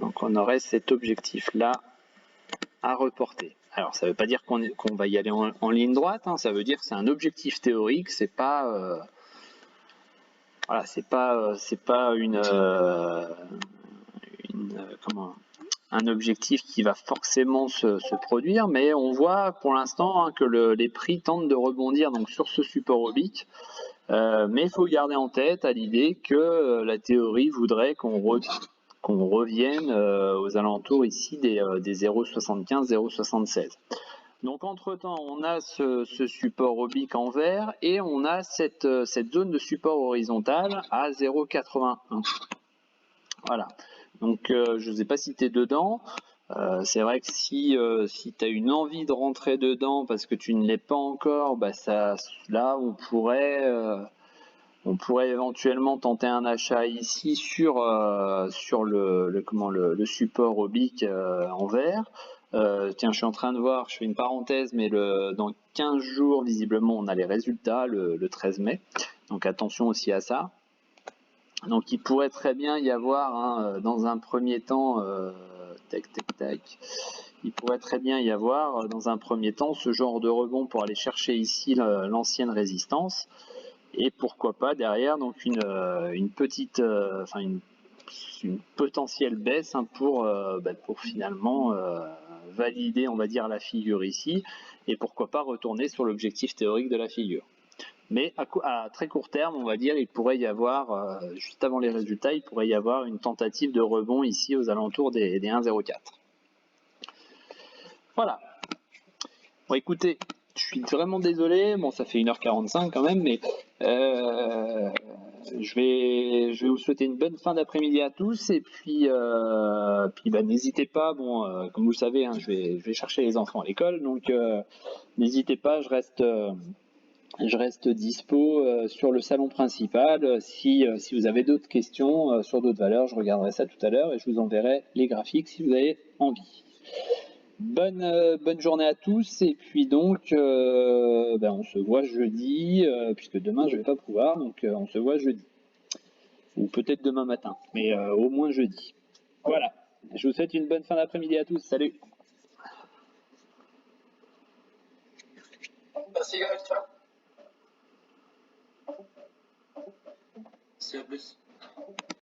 S1: Donc, on aurait cet objectif-là à reporter. Alors, ça ne veut pas dire qu'on va y aller en ligne droite. Ça veut dire que c'est un objectif théorique. C'est pas, voilà, c'est pas un objectif qui va forcément se produire, mais on voit pour l'instant que les prix tentent de rebondir donc sur ce support oblique. Mais il faut garder en tête à l'idée que la théorie voudrait qu'on revienne aux alentours ici des 0,75, 0,76. Donc entre-temps, on a ce support oblique en vert et on a cette zone de support horizontal à 0,81. Voilà. Donc je ne sais pas si tu es dedans. C'est vrai que si tu as une envie de rentrer dedans parce que tu ne l'es pas encore, là on pourrait éventuellement tenter un achat ici sur le support oblique en vert. Tiens, je suis en train de voir, je fais une parenthèse, mais dans 15 jours, visiblement, on a les résultats le 13 mai. Donc attention aussi à ça. Donc il pourrait très bien y avoir, dans un premier temps, il pourrait très bien y avoir, dans un premier temps, ce genre de rebond pour aller chercher ici l'ancienne résistance. Et pourquoi pas derrière donc une petite, une potentielle baisse pour finalement valider, on va dire, la figure ici, et pourquoi pas retourner sur l'objectif théorique de la figure. Mais à très court terme, on va dire, il pourrait y avoir, juste avant les résultats, il pourrait y avoir une tentative de rebond ici aux alentours des 1,04. Voilà. Bon, écoutez, je suis vraiment désolé, bon ça fait 1h45 quand même, mais je vais vous souhaiter une bonne fin d'après-midi à tous, et puis n'hésitez pas, comme vous le savez, je vais chercher les enfants à l'école, donc n'hésitez pas, je reste dispo sur le salon principal. Si vous avez d'autres questions sur d'autres valeurs, je regarderai ça tout à l'heure et je vous enverrai les graphiques si vous avez envie. Bonne journée à tous, et puis donc on se voit jeudi, puisque demain je vais pas pouvoir, donc on se voit jeudi. Ou peut-être demain matin, mais au moins jeudi. Voilà, je vous souhaite une bonne fin d'après-midi à tous, salut.
S2: Merci Greg, ciao. C'est plus.